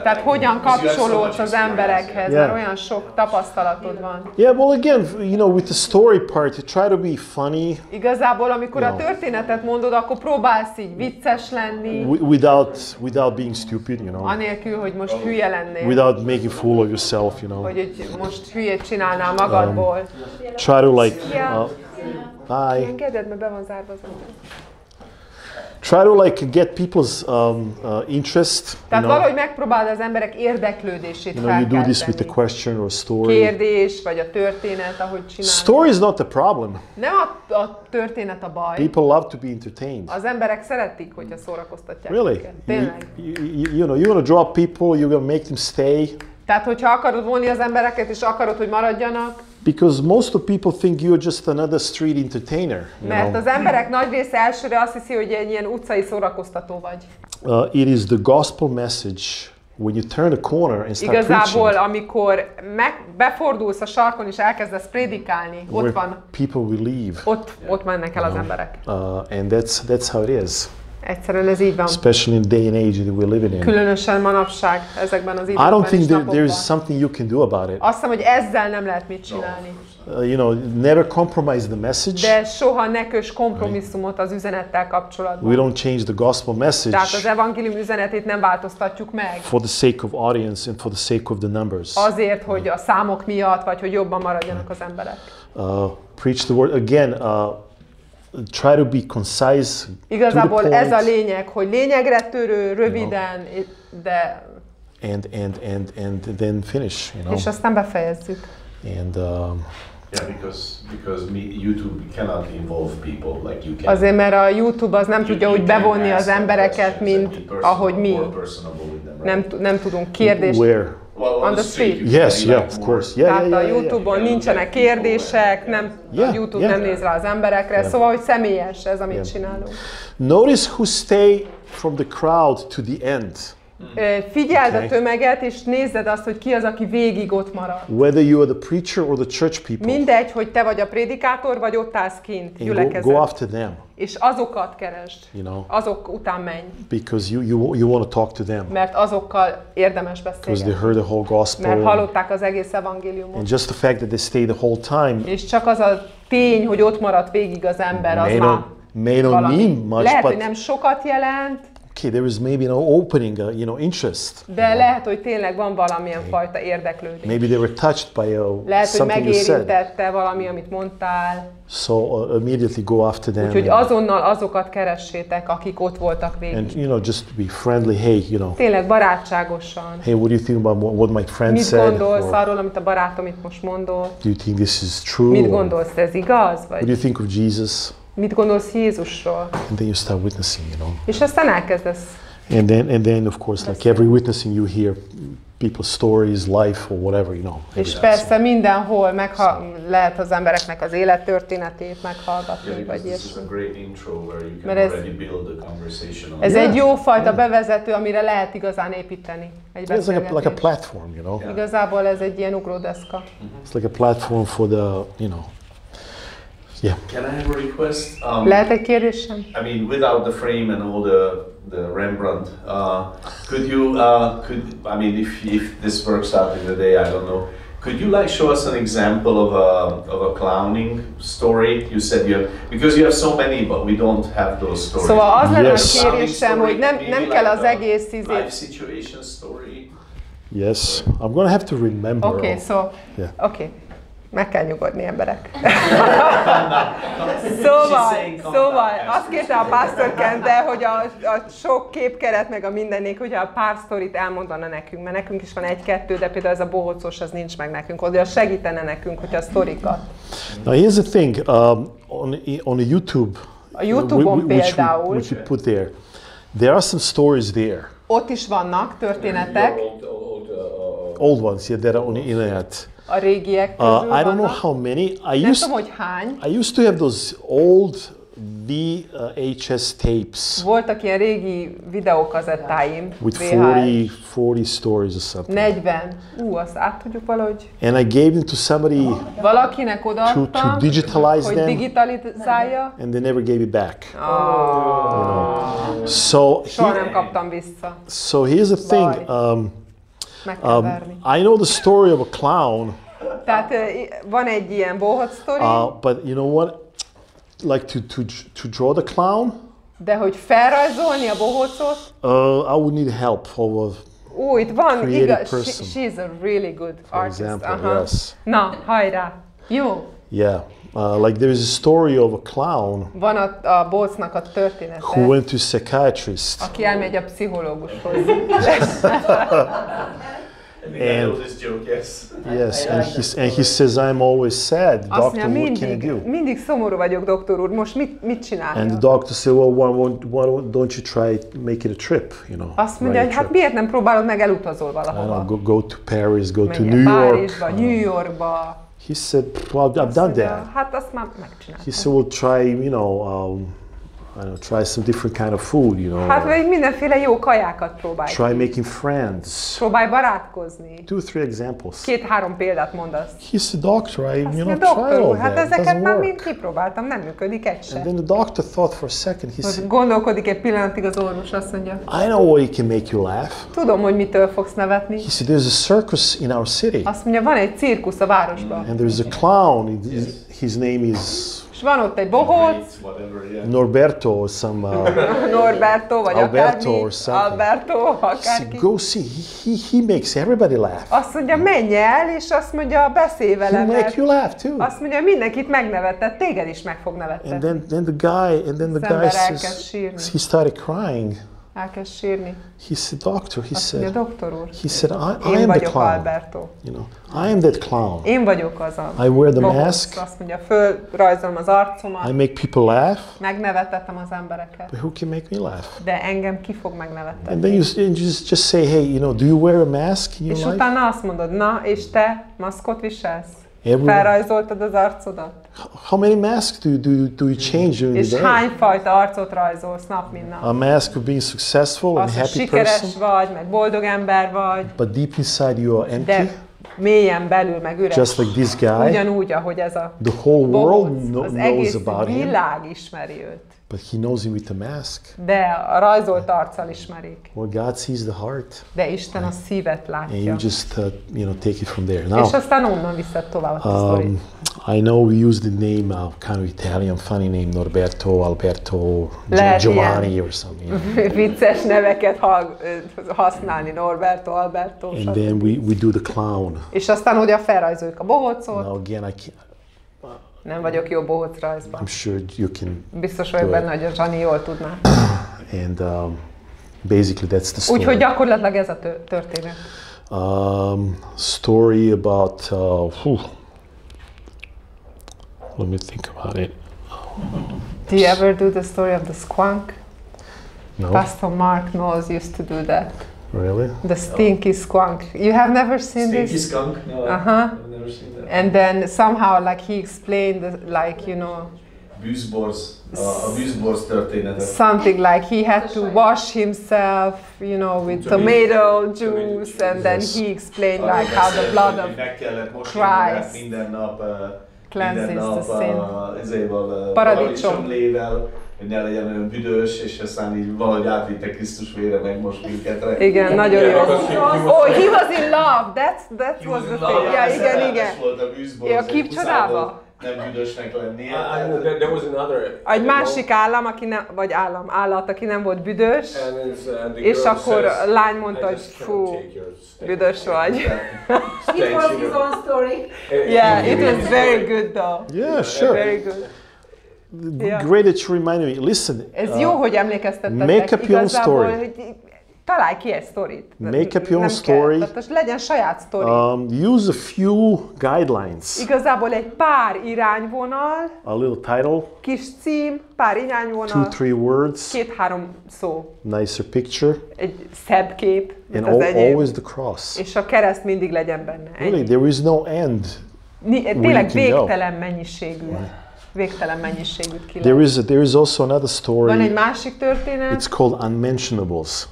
B: Tehát hogyan kapcsolódsz az emberekhez, mert olyan sok tapasztalatod van.
A: Yeah, well again, with the story part, you try to be funny.
B: Igazából, amikor a történetet mondod, akkor próbálsz így vicces lenni.
A: Without being stupid,
B: Anélkül, hogy most hülye lennél.
A: Without making fool of yourself,
B: Hogy most hülyét csinálnál magadból.
A: Try to like, bye.
B: Engeded, mert be van zárva az ember.
A: Try to like get people's interest.
B: Tehát valahogy megpróbálod az emberek érdeklődését felkelteni.
A: You do this with a question or a story.
B: Kérdés, vagy a történet, ahogy csinálod.
A: Story is not the problem.
B: Nem a történet a baj.
A: People love to be entertained.
B: Az emberek szeretik, hogyha szórakoztatják
A: really?
B: őket. Tényleg.
A: You want to draw people, you're going to make them stay.
B: Tehát, hogyha akarod vonni az embereket, és akarod, hogy maradjanak.
A: Because most of people think you're just another street entertainer.
B: Mert az emberek nagy része elsőre azt hiszi, hogy egy ilyen utcai szórakoztató vagy.
A: It is the gospel message when you turn the corner and start
B: Igazából,
A: preaching.
B: amikor befordulsz a sarkon és elkezdesz prédikálni, ott van.
A: People will leave.
B: Ott mennek el az emberek.
A: And that's how it is.
B: Egyszerűen ez így van.
A: Especially in the day and age that we're living in.
B: Különösen manapság ezekben az
A: I
B: időkben
A: don't think
B: és napokban.
A: there's something you can do about it.
B: Azt hiszem, hogy ezzel nem lehet mit csinálni.
A: Never compromise the message.
B: De soha ne köss kompromisszumot az üzenettel kapcsolatban.
A: We don't change the gospel message.
B: Tehát az evangélium üzenetét nem változtatjuk meg.
A: For the sake of audience and for the sake of the numbers.
B: Azért, hogy a számok miatt, vagy hogy jobban maradjanak az emberek.
A: Preach the word again. Try to be concise.
B: Igazából ez a lényeg, hogy lényegre törő, röviden, de
A: and then finish,
B: És aztán befejezzük.
A: And
D: Yeah, because YouTube cannot involve people like you can.
B: Azért, mert a YouTube az nem tudja úgy bevonni az embereket, mint ahogy mi. Nem tudunk kérdést.
A: Where?
B: On the street.
A: Yes, yeah, of course. Yeah,
B: Tehát a YouTube-on nincsenek kérdések, a YouTube nem néz rá az emberekre, szóval, hogy személyes ez, amit csinálunk.
A: Notice who stay from the crowd to the end.
B: Figyeld a tömeget, és nézzed azt, hogy ki az, aki végig ott marad.
A: Whether you are the preacher or the church people.
B: Mindegy, hogy te vagy a prédikátor, vagy ott állsz kint, gyülekezet.
A: Go after them.
B: És azokat keresd.
A: You know,
B: azok után menj.
A: Because you want to talk to them.
B: Mert azokkal érdemes beszélgetni.
A: Because they heard the whole gospel.
B: Mert hallották az egész evangéliumot.
A: And just the fact that they stay the whole time.
B: És csak az a tény, hogy ott maradt végig az ember, az
A: may not mean much,
B: lehet,
A: but
B: hogy nem sokat jelent.
A: Okay, there is maybe an opening, interest.
B: De lehet, hogy tényleg van valamilyen fajta érdeklődés.
A: Maybe they were touched by
B: lehet, hogy
A: something you said.
B: megérintette valami, amit mondtál.
A: So immediately go after them.
B: Úgyhogy azonnal azokat keressétek, akik ott voltak végig.
A: And just to be friendly, hey,
B: Tényleg barátságosan.
A: Hey, what do you think about what my friend said?
B: Mit gondolsz arról, amit a barátom itt most mondott?
A: Do you think this is true?
B: Mit gondolsz, ez igaz? Vagy
A: what do you think of Jesus?
B: Mit gondolsz Jézusról?
A: And then you start witnessing,
B: És aztán elkezdesz.
A: And then of course, like every witnessing, you hear people's stories, life, or whatever,
B: És persze mindenhol lehet az embereknek az élettörténetét meghallgatni, vagy ilyesmi. Mert ez egy jó fajta bevezető, amire lehet igazán építeni egy beszélgetést.
A: It's like a platform,
B: Igazából ez egy ilyen ugródeszka.
A: It's like a platform for the, Yeah.
D: Can I have a request?
B: Lehet egy kérdésem?
D: I mean, without the frame and all the Rembrandt, could you, I mean, if this works out in the day, I don't know. Could you show us an example of a clowning story? You said because you have so many, but we don't have those stories.
B: Szóval az lenne a kérésem, hogy nem kell az egész
D: life situation story.
A: Yes, I'm gonna have to remember.
B: Okay. Meg kell nyugodni, emberek. Szóval azt kérte a pásztor Kente, hogy a sok képkeret meg a mindennék, hogyha a pár sztorit elmondana nekünk, mert nekünk is van egy-kettő, de például ez a bohócos, az nincs meg nekünk, hogy az segítene nekünk, hogyha a sztorikat.
A: Now here's the thing, on the YouTube,
B: a YouTube-on például,
A: which we put there are some stories there.
B: Ott is vannak történetek.
A: Old ones, that are on the internet.
B: A régiek közül
A: I don't know how many.
B: Nem tudom, hogy hány.
A: I used to have those old VHS tapes.
B: Voltak ilyen régi videókazettáim.
A: With 40 stories or something.
B: 40. Azt át tudjuk valahogy.
A: And I gave them to somebody.
B: Valakinek odaadtam,
A: to digitalize
B: hogy
A: them.
B: Digitalizálja.
A: And they never gave it back. So
B: soha nem kaptam vissza.
A: So here's the thing. I know the story of a clown.
B: Tehát van egy ilyen bohóc sztori.
A: But you know what? Like to draw the clown.
B: De hogy felrajzolni a bohócot?
A: I would need help of a
B: itt van igaz.
A: Person.
B: She's a really good artist.
A: Example, yes.
B: Na, hajrá. Jó.
A: Yeah. Like there is a story of a clown.
B: Van a bohócnak a története.
A: Who went to a psychiatrist.
B: Aki elmegy a pszichológushoz.
A: Yes, and he says, I'm always sad. Doctor, what can I do?
B: Mindig szomorú vagyok, doktor úr. Most mit csinálja?
A: And the doctor said, well, why don't you try make it a trip,
B: Azt mondja, hogy hát miért nem próbálod meg, elutazol valahova?
A: Go to Paris, go to New York.
B: Párizsba, New Yorkba.
A: He said, well, I've done that.
B: Hát azt már megcsináltam.
A: He said, well, try, try some different kind of food,
B: Hát vagy mindenféle jó kajákat próbálj.
A: Try making friends.
B: Próbálj barátkozni.
A: 2-3 examples.
B: 2-3 példát mondasz.
A: He said, doctor, try all
B: that. Hát ezeket már mind
A: work.
B: kipróbáltam, nem működik egy sem.
A: And then the doctor thought for a second, he said,
B: gondolkodik egy pillanatig az orvos, azt mondja.
A: I know what he can make you laugh.
B: Tudom, hogy mitől fogsz nevetni.
A: He said, there's a circus in our city.
B: Azt mondja, van egy cirkusz a városban.
A: And there's a clown, his name is
B: és van ott egy bohóc,
A: Norberto or some
B: Norberto vagy
A: Alberto
B: akármi,
A: or something.
B: Alberto, akárki.
A: Go see, he makes everybody laugh.
B: Azt mondja, menj el, és azt mondja, beszélj vele,
A: He'll make you laugh too.
B: Azt mondja, mindenkit megnevetett, téged is meg fog nevetni.
A: And then the guy says, he started crying.
B: Elkezd sírni.
A: He said, doctor,
B: Azt mondja, doktor úr,
A: he said, I
B: én
A: am the
B: vagyok
A: clown.
B: Alberto.
A: You know, I am that clown.
B: Én vagyok az a
A: I wear the
B: bohóc.
A: mask.
B: Azt mondja, fölrajzolom az arcomat.
A: I make people laugh.
B: Megnevetettem az embereket.
A: But who can make me laugh?
B: De engem ki fog
A: And
B: megnevettetni?
A: then you just say, hey, you know, do you wear a mask in your
B: És
A: life?
B: utána azt mondod, na, és te maszkot viselsz?
A: Everyone.
B: Felrajzoltad az arcodat?
A: How many masks do you change during
B: És
A: the day?
B: hányfajta arcot rajzolsz nap, mint nap?
A: A mask of being successful and
B: Az, hogy
A: happy
B: sikeres
A: person,
B: vagy, meg boldog ember vagy,
A: but deep inside you are
B: de
A: empty,
B: mélyen belül meg üres.
A: just like this guy.
B: Ugyanúgy, ahogy ez a
A: The whole world
B: bohóc, az
A: knows
B: egész
A: about him,
B: világ ismeri őt.
A: but he knows him with the mask.
B: De a rajzolt arccal ismerik.
A: Well, God sees the heart,
B: De Isten a szívet
A: and
B: látja.
A: you just take it from there. Now,
B: És aztán onnan viszed tovább a sztorit.
A: I know we use the name, kind of Italian funny name, Norberto, Alberto,
B: Lehet
A: Giovanni or something. You know?
B: Vicces neveket használni, Norberto, Alberto,
A: And
B: stb.
A: then we do the clown.
B: És aztán ugye felrajzoljuk a bohócot.
A: Now again, I can't.
B: Nem vagyok jó bohóc rajzban.
A: I'm sure you can.
B: Biztos vagyok benne, hogy a Zsani jól tudná.
A: And basically, that's the story.
B: Úgyhogy gyakorlatilag ez a történet.
A: Story about. Let me think about it.
B: Do you ever do the story of the squonk?
A: No,
B: Pastor Mark Knowles used to do that.
A: really.
B: The stinky squonk. You have never seen
D: Stinky
B: this?
D: skunk? No,
B: Uh-huh.
D: I've never seen that.
B: And then somehow like he explained like, you know,
D: A bűzborz történetet.
B: something like he had to wash himself, you know, with tomato juice, and then he explained like how the blood of
D: meg kellett mosni
B: Christ
D: magát minden nap,
B: cleanses
D: minden nap
B: the sin.
D: izéval,
B: Paradicsom.
D: lével, hogy ne legyen olyan büdös, és aztán így valahogy átvitte Krisztus vére, meg most minket.
B: Igen, nagyon jó.
C: He
B: Oh, he was in love. That was the thing. Yeah, igen, igen.
D: Volt a bűzborz,
B: Ja,
D: és
B: Kipcsodába?
D: muszáj volt nem büdösnek lennie.
C: There was another.
B: Egy másik állam, aki nem, vagy állat, aki nem volt büdös, és akkor a lány mondta, hogy fú, büdös vagy.
E: It was his own story.
B: Yeah, it was very good though.
A: Yeah, sure.
B: Very good. Yeah.
A: Great that you reminded me. Listen.
B: Ez jó, hogy emlékeztettetek.
A: make up your own
B: Igazából,
A: story.
B: hogy találj ki egy sztorit.
A: Make up your own
B: Nem
A: story.
B: kell, tehát most legyen saját sztori.
A: Use a few guidelines.
B: Igazából egy pár irányvonal,
A: A little title,
B: kis cím, pár irányvonal,
A: 2-3 words,
B: 2-3 szó.
A: nicer picture,
B: Egy szebb kép,
A: and
B: mint az enyém.
A: always the cross.
B: És a kereszt mindig legyen benne.
A: Really, there is no end.
B: Tényleg
A: we can go.
B: végtelen mennyiségű. Végtelen mennyiségűt ki
A: There
B: lehet.
A: there is also another
B: Van egy
A: story.
B: másik történet,
A: It's called Unmentionables.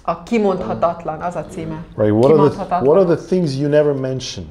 B: a kimondhatatlan, az a címe.
A: Right?
B: Kimondhatatlan.
A: What are the things you never mention?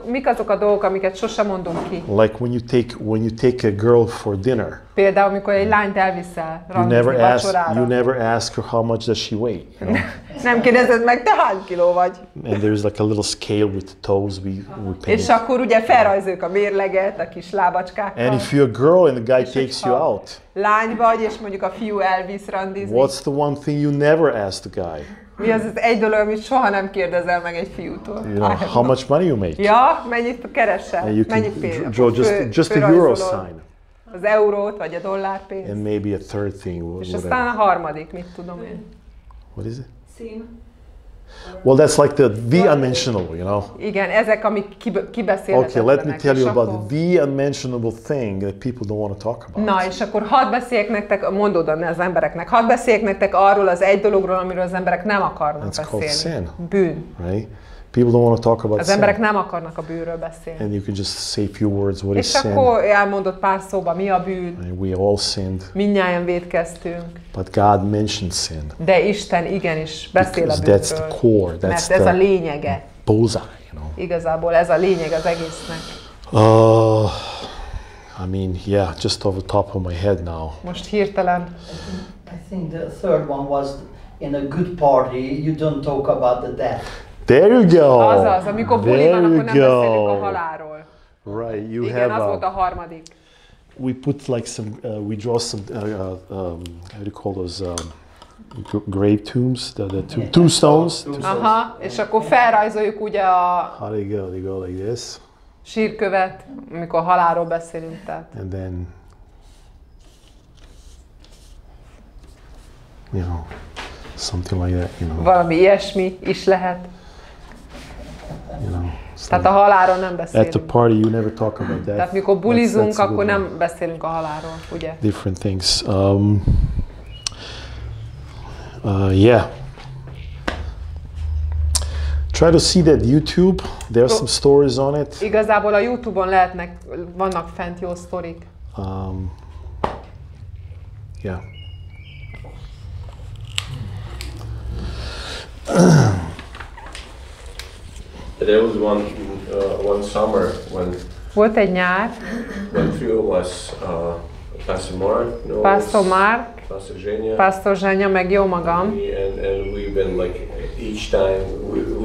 B: Mik azok a dolgok, amiket sosem mondunk ki?
A: Like when you take a girl for dinner,
B: Például, amikor egy lányt elviszel
A: you
B: randizni vacsorára.
A: never ask her how much does she weigh. You know?
B: Nem kérdezed meg, te hány kiló vagy?
A: And there's like a little scale with the toes we paint.
B: És akkor ugye felrajzoljuk a mérleget a kis lábacskákkal.
A: And if you're a girl and the guy
B: És
A: takes you
B: hogyha
A: out,
B: lány vagy, és mondjuk a fiú elvisz randizni.
A: what's the one thing you never ask the guy?
B: Mi az egy dolog, amit soha nem kérdezel meg egy fiútól?
A: You know, how much money you make?
B: Ja, mennyit keresel?
A: And you can
B: Mennyi pénz?
A: draw just the euro sign.
B: Az eurót, vagy a dollárpénzt.
A: And maybe a third thing.
B: És
A: Whatever.
B: aztán a harmadik, mit tudom én.
A: What is it?
E: Scene.
A: Well, that's like the unmentionable, you know.
B: Igen, ezek, amik
A: Okay,
B: kibeszélhetetlenek.
A: let me tell
B: és
A: you
B: akkor-
A: about the unmentionable thing that people don't want to talk about.
B: Na, és akkor hadd beszéljek nektek, mondod az embereknek, hadd beszéljek nektek arról az egy dologról, amiről az emberek nem akarnak
A: It's called
B: beszélni.
A: sin.
B: Bűn.
A: Right? People don't want to talk about
B: Az emberek
A: sin.
B: nem akarnak a bűnről beszélni.
A: And you can just say a few words. What is
B: És
A: sin?
B: akkor elmondott pár szóba, mi a bűn,
A: And we all sinned,
B: mindnyájan vétkeztünk,
A: but God mentioned sin.
B: de Isten igenis beszél a
A: Because that's the
B: bűnről,
A: core. That's
B: mert ez a
A: the
B: lényege.
A: bullseye, you know.
B: Igazából ez a lényeg az egésznek.
A: I mean, yeah, just off the top of my head now.
B: Most hirtelen,
F: I think the third one was in a good party, you don't talk about the death.
A: There you go.
B: azaz, amikor buli van, akkor nem beszélünk a halálról.
A: Right, you
B: Igen, az
A: have.
B: volt a harmadik.
A: We put like some. We draw some. How do you call those? Grave tombs. The tombstones.
B: Aha, és akkor felrajzoljuk ugye a
A: How they go? They go like this,
B: sírkövet, amikor halálról beszélünk, tehát.
A: and then, you know, Something like that, you know.
B: Valami ilyesmi is lehet.
A: You know.
B: Tehát a halálról nem
A: At
B: beszélünk.
A: the party, you never talk about that.
B: Tehát mikor bulizunk,
A: That's a good
B: akkor
A: one.
B: nem beszélünk a halálról, ugye?
A: Different things. Yeah. Try to see that YouTube. There are some stories on it.
B: Igazából a YouTube-on vannak fent jó sztorik.
A: Yeah.
C: There was one summer when
B: Volt egy nyár,
C: three of us, Pastor Mark,
B: Pastor Mark,
C: Pastor Zsenya,
B: Pastor Zsenya, meg jó magam.
C: and we've been like each time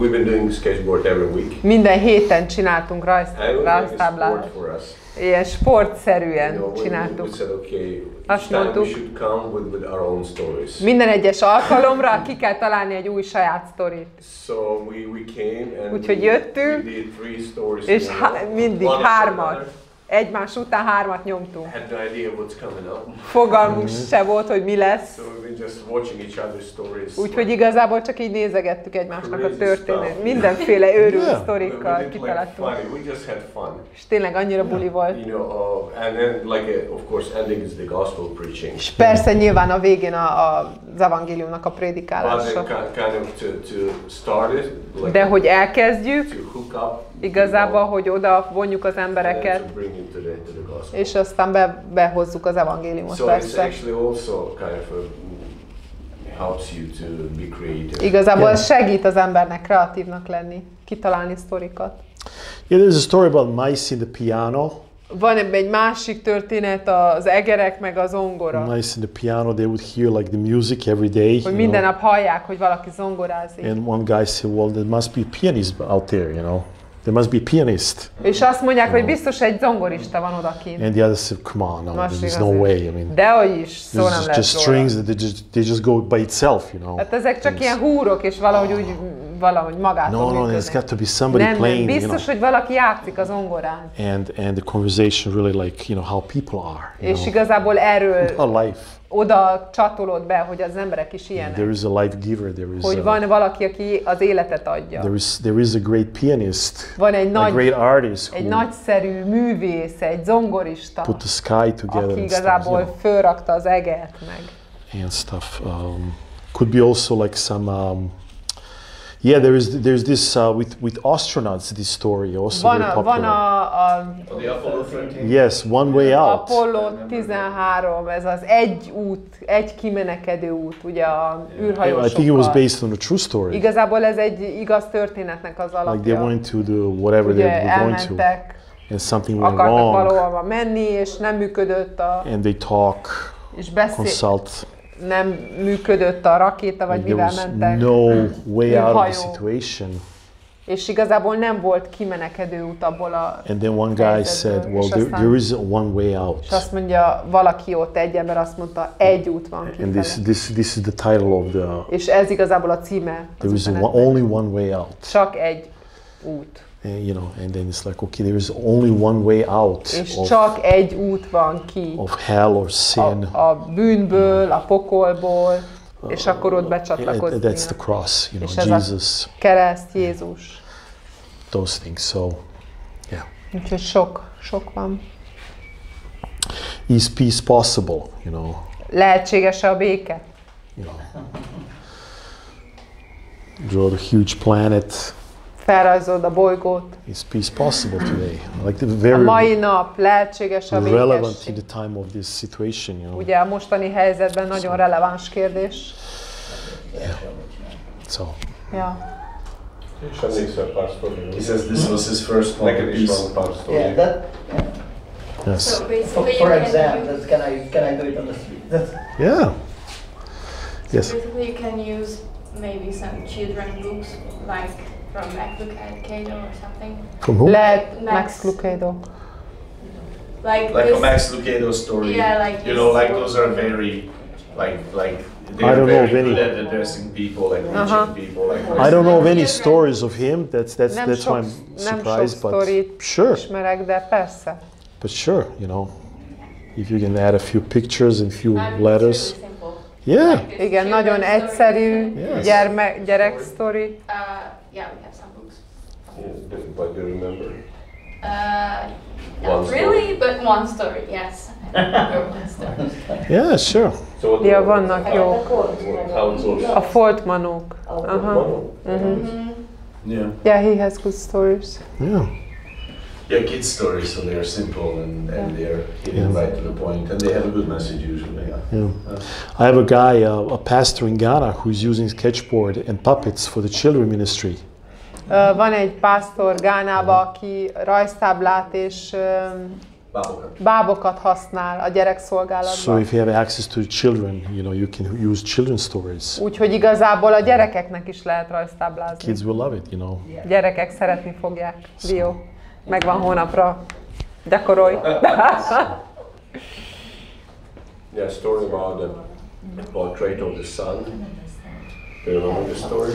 C: we've been doing sketchboard every week.
B: Minden héten csináltunk
C: And it was like a
B: rajztáblást.
C: sport for us.
B: Ilyen sportszerűen
C: We
B: csináltuk.
C: said, okay,
B: Azt
C: each time we
B: mondtuk,
C: should come with our own stories.
B: minden egyes alkalomra ki kell találni egy új saját sztorit.
C: So we came and
B: Úgyhogy jöttünk,
C: we did 3 stories.
B: és
C: in a row.
B: mindig
C: One after
B: hármat.
C: another.
B: Egymás után 3-at nyomtunk.
C: Had no idea what's coming up.
B: Fogalmunk se volt, hogy mi lesz.
C: So we've been just watching each other's stories.
B: Úgyhogy igazából csak így nézegettük egymásnak a
C: Crazy
B: történet.
C: stuff.
B: Mindenféle őrült
A: Yeah.
C: We
B: sztorikkal
C: didn't like
B: kitaláltunk.
C: funny. We just had fun.
B: És tényleg annyira buli volt.
C: You know, and then like of course ending is the gospel preaching.
B: És persze nyilván a végén az evangéliumnak a
C: But
B: prédikálása.
C: then kind of to start it, like
B: De hogy elkezdjük,
C: to hook up,
B: igazából, hogy oda vonjuk az
C: and then
B: embereket,
C: to bring it to the gospel.
B: és aztán behozzuk az evangéliumot,
C: So it's
B: persze.
C: actually also kind of helps you to be creative.
B: Igazából
A: Yeah.
B: ez segít az embernek kreatívnak lenni, kitalálni sztorikat.
A: Yeah, there's a story about mice in the piano.
B: Van ebben egy másik történet, az egerek meg a zongora.
A: Mice in the piano, they would hear like the music every day.
B: Hogy
A: you
B: minden
A: know.
B: nap hallják, hogy valaki zongorázik.
A: And one guy said, well, there must be a pianist out there, you know. There must be a pianist.
B: És azt mondják, hogy biztos egy zongorista van odakint.
A: And the other said, come on, no,
B: Másik
A: there's
B: azt
A: no
B: mondja,
A: way. I mean,
B: dehogy is, szó nem
A: there's
B: lesz
A: just
B: róla.
A: strings that they just go by itself, you know.
B: Hát ezek csak ilyen húrok, és valahogy magától
A: No, there's
B: működnek.
A: got to be somebody
B: Nem,
A: playing, you
B: biztos,
A: know.
B: hogy valaki játszik a zongorán.
A: And the conversation really like, you know, how people are, you
B: És
A: know.
B: igazából erről
A: A life.
B: oda csatolod be, hogy az emberek is
A: There
B: ilyenek.
A: is a life giver.
B: Hogy van valaki, aki az életet adja.
A: There is a great pianist,
B: Van egy
A: a great artist
B: egy
A: who
B: nagyszerű művész, egy zongorista,
A: put the sky together
B: aki
A: and stuff,
B: igazából
A: you know,
B: fölrakta az eget meg.
A: and stuff. Could be also like some. Yeah, there's this with astronauts. This story also very
B: Van
A: popular.
C: The Apollo 13.
A: Yes, One Way Out.
B: Apollo 13, ez az egy út, egy kimenekedő út, ugye a
A: I
B: űrhajósokkal.
A: think it was based on a true story.
B: Igazából ez egy igaz történetnek az
A: Like they
B: alapja.
A: went to the whatever
B: Ugye
A: they were going to,
B: elmentek,
A: and something went
B: akartak
A: wrong,
B: valahova menni, és nem működött
A: and they talk,
B: és
A: consult.
B: nem működött a rakéta, vagy
A: Like there
B: mivel
A: was
B: mentek.
A: no way out of the
B: űrhajó.
A: situation.
B: És igazából nem volt kimenekedő út abból a
A: And then one guy
B: helyzetből.
A: said, well,
B: És aztán-
A: there is one way out.
B: És azt mondja, valaki ott, egy ember azt mondta, egy út van
A: And
B: kifele.
A: this is the title of the.
B: És ez igazából a címe az
A: There is
B: üzenetnek.
A: only one way out.
B: Csak egy út.
A: And, you know, and then it's like, okay, there is only one way out
B: És csak egy út van ki
A: of hell or sin.
B: a bűnből, a pokolból, és akkor ott becsatlakozni.
A: That's the cross, you
B: És
A: know,
B: ez a
A: Jesus,
B: kereszt, Jézus.
A: those things. So, yeah,
B: Úgyhogy sok van.
A: is peace possible? You know,
B: Lehetséges-e a béke?
A: you know, draw the huge planet.
B: Felrajzolod a bolygót.
A: Is peace possible today? Like the
B: A
A: very
B: mai nap lehetséges a
A: relevant in
B: békesség.
A: the time of this situation. You know,
B: Ugye a mostani helyzetben nagyon releváns kérdés.
A: so.
B: Ja.
D: He says this was his first piece.
F: Yeah, that.
A: Yes.
E: So basically,
F: For
E: you can
F: example,
E: use,
F: can I do it on the street?
A: Yeah. Yes.
E: basically you can use maybe some children books like from Max Lucado or something.
A: From who?
B: Lehet
E: Max.
B: Max Lucado.
E: Like
D: Like
E: this,
D: a Max Lucado story.
E: Yeah, like
D: you know,
E: this.
D: like those are very, like
A: I
D: they're
A: don't know
D: very
A: of any.
D: good at addressing people, like reaching people. Like
A: I don't know of any stories of him. That's
B: Nem
A: why
B: sok,
A: I'm
B: nem sok
A: surprised. But
B: sztorit
A: sure,
B: ismerek, de persze.
A: but sure, you know, if you can add a few pictures and few
E: it's
A: letters.
E: really simple.
A: Yeah.
B: Igen, nagyon egyszerű gyerek sztori.
E: Yeah, we have some books.
C: But do you remember?
E: Not really, but one story, yes. One story.
A: Yeah, sure.
C: So
B: Ja, vannak jó.
C: how it goes?
B: A foltmanok. Yeah, he has good stories.
A: Yeah.
D: Yeah, kids stories, so they're simple and they're getting right to the point, and they have a good message usually.
A: Yeah. I have a guy, a pastor in Ghana, who's using sketchboard and puppets for the children ministry.
B: Van egy pásztor Gánában, aki rajztáblát és bábokat használ a gyerekszolgálatban.
A: So if you have access to children, you can use children's stories.
B: Úgyhogy igazából a gyerekeknek is lehet rajztáblázni.
A: Kids will love it,
B: Gyerekek szeretni fogják. Dio, megvan hónapra. Gyakorolj!
C: Yeah, story about the portrait of the sun. Do you remember the story?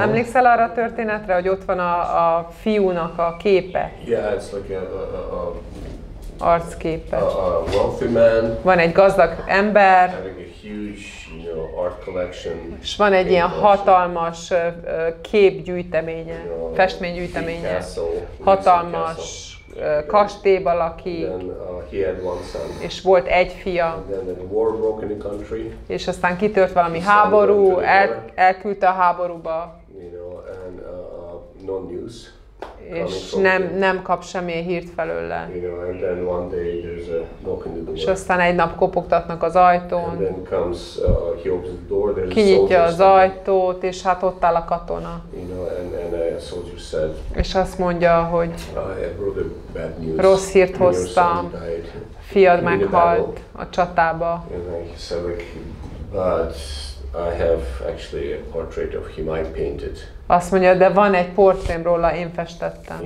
B: Emlékszel arra a történetre, hogy ott van a fiúnak a képe?
C: Yeah, it's like
B: Arcképe.
C: a wealthy man.
B: Van egy gazdag ember,
C: Having a huge, art collection.
B: és van egy ilyen hatalmas képgyűjteménye, festménygyűjteménye, hatalmas kastélyban lakik, és volt egy fia, és aztán kitört valami háború, elküldte a háborúba, és nem kap semmilyen hírt felőle. És aztán egy nap kopogtatnak az ajtón, kinyitja az ajtót, és hát ott áll a katona. És azt mondja, hogy rossz hírt hoztam, fiad meghalt a csatába. Azt mondja, de van egy portrém róla, én festettem.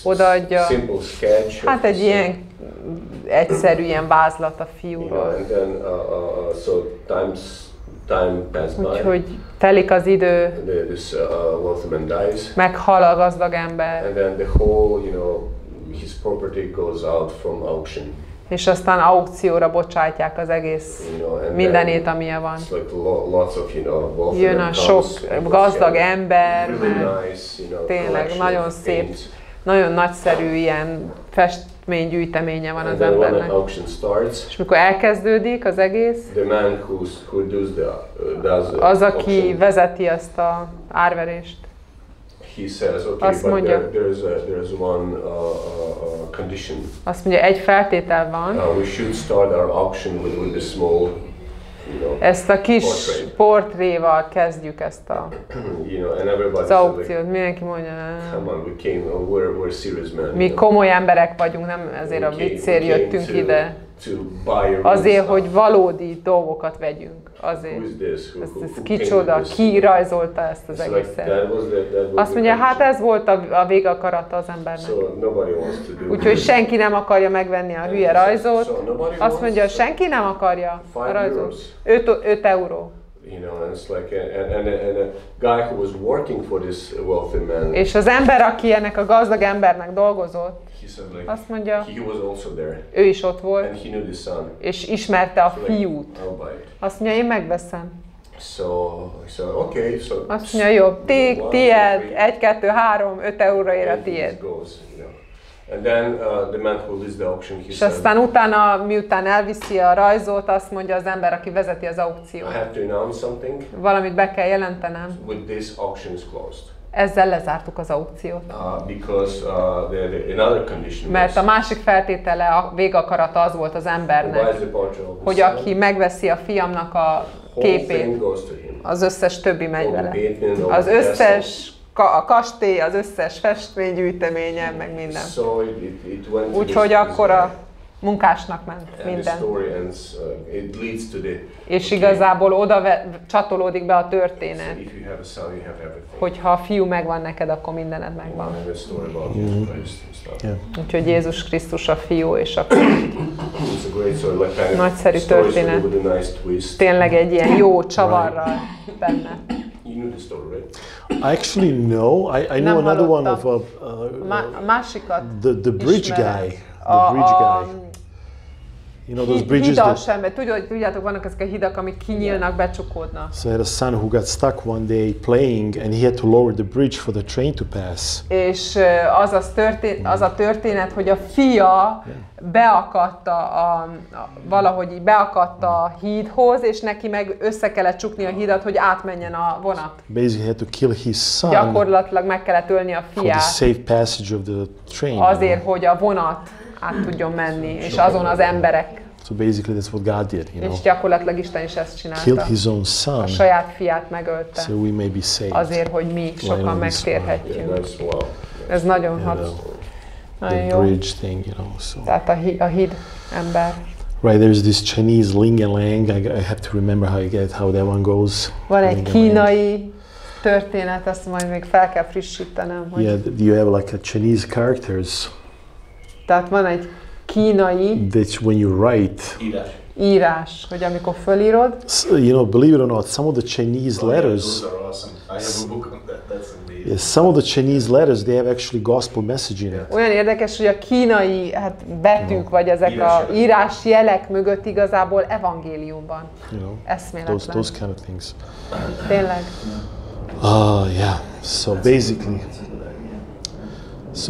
B: Odaadja, hát egy ilyen egyszerű ilyen vázlat a fiúról. Úgyhogy telik az idő, meghal a gazdag ember, és aztán aukcióra bocsátják az egész mindenét, amilyen van. Jön a sok gazdag ember, tényleg nagyon szép, nagyon nagyszerű ilyen festménygyűjteménye van az embernek. És mikor elkezdődik az egész, az, aki vezeti ezt az árverést, azt mondja, azt mondja, egy feltétel van, ezt a kis portréval kezdjük ezt az aukciót. Mindenki mondja, mi komoly emberek vagyunk, nem ezért a viccért jöttünk ide. Azért, hogy valódi dolgokat vegyünk. Azért. Ez kicsoda, ki rajzolta ezt az egészet. Azt mondja, hát ez volt a végakarata az embernek. Úgyhogy senki nem akarja megvenni a hülye rajzot. Azt mondja, senki nem akarja a rajzot. 5 euró. És az ember, aki ennek a gazdag embernek dolgozott, azt mondja, ő is ott volt, és ismerte a fiút. Azt mondja, én megveszem. Azt mondja, jó, tiéd, 1, 2, 3, 5 euróra ér a tiéd. És aztán utána, miután elviszi a rajzot, azt mondja az ember, aki vezeti az aukciót. Valamit be kell jelentenem. Ezzel lezártuk az aukciót. Mert a másik feltétele, a végakarata az volt az embernek, hogy aki megveszi a fiamnak a képét, az összes többi megy vele. Az összes a kastély, az összes festménygyűjteménye, meg minden. Úgyhogy akkor a munkásnak ment minden. És igazából oda csatolódik be a történet, hogyha a fiú megvan neked, akkor mindened megvan. Úgyhogy Jézus Krisztus a fiú és a nagyszerű történet. Tényleg egy ilyen jó csavarral benne.
A: Actually, no. I know another one of
B: másikat
A: the bridge guy. You know those bridges
B: hidas ember. Tudjátok, vannak ezek a hidak, amik kinyílnak, becsukódnak.
A: So I had a son who got stuck one day playing and he had to lower the bridge for the train to pass.
B: És az a történet, hogy a fia beakadt valahogy így beakadt a hídhoz, és neki meg össze kellett csukni a hídat, hogy átmenjen a vonat.
A: Basically had to kill his son.
B: Gyakorlatilag meg kellett ölni a
A: For
B: fiát.
A: the safe passage of the train.
B: Azért, hogy a vonat át tudjon menni, és azon az emberek.
A: So basically that's what God did, you know.
B: És gyakorlatilag Isten is ezt csinálta.
A: Killed his own son.
B: A saját fiát megölte.
A: So we may be saved.
B: Azért, hogy mi sokan megtérhetjünk. Ez nagyon hat.
A: The bridge thing, you know. So.
B: Tehát a híd ember.
A: Right, there's this Chinese ling and lang. I have to remember how that one goes.
B: Van egy kínai történet, ezt majd még fel kell frissítenem. Hogy...
A: Yeah, do you have like a Chinese characters?
B: Tehát van egy kínai
A: That's when you write.
B: Írás, hogy amikor fölírod.
A: So, you know, believe it or not, some of the Chinese letters.
D: Those are awesome. I have a book on that. That's amazing.
A: Yes, some of the Chinese letters they have actually gospel message in it.
B: Olyan érdekes, hogy a kínai betűk vagy ezek a írásjelek mögött igazából evangélium van.
A: You know,
B: eszméletlen.
A: those kind of things.
B: Tényleg.
A: Yeah. So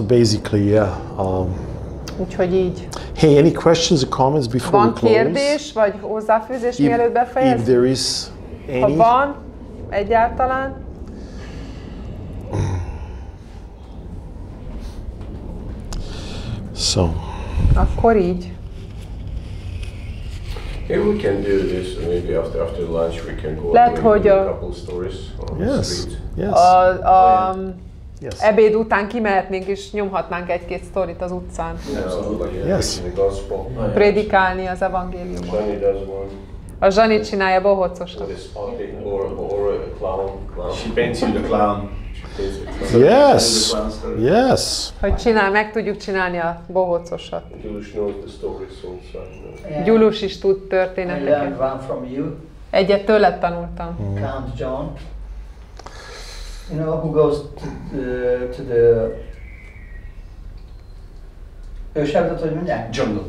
A: basically, yeah.
B: Úgyhogy így.
A: Hey, any questions or comments before
B: Van
A: we close?
B: kérdés vagy hozzáfűzés mielőtt
A: If
B: befejezzük?
A: there is any.
B: Ha van, egyáltalán.
A: So.
B: Akkor így.
C: Maybe we can do this maybe after lunch we can go
B: Lehet,
C: away
B: hogy
C: with a couple stories on the
A: Yes.
C: street.
A: Yes. Yes.
B: Ebéd után kimehetnénk és nyomhatnánk egy-két sztorit az utcán.
A: Yes.
C: The gospel.
B: Prédikálni az evangéliumot.
C: Johnny does one.
B: A Zsani csinálja bohócosat.
C: With his party or a clown.
D: She paints you the clown.
A: Yes. Yes.
B: Hogy meg tudjuk csinálni a bohócosat.
C: Julius knows the stories also.
B: Gyulus is tud
F: I
B: történeteket.
F: learned one from you,
B: Egyet tőled tanultam.
F: Count John. You know who goes to the őserdőt, hogy mondják?
D: Jungle.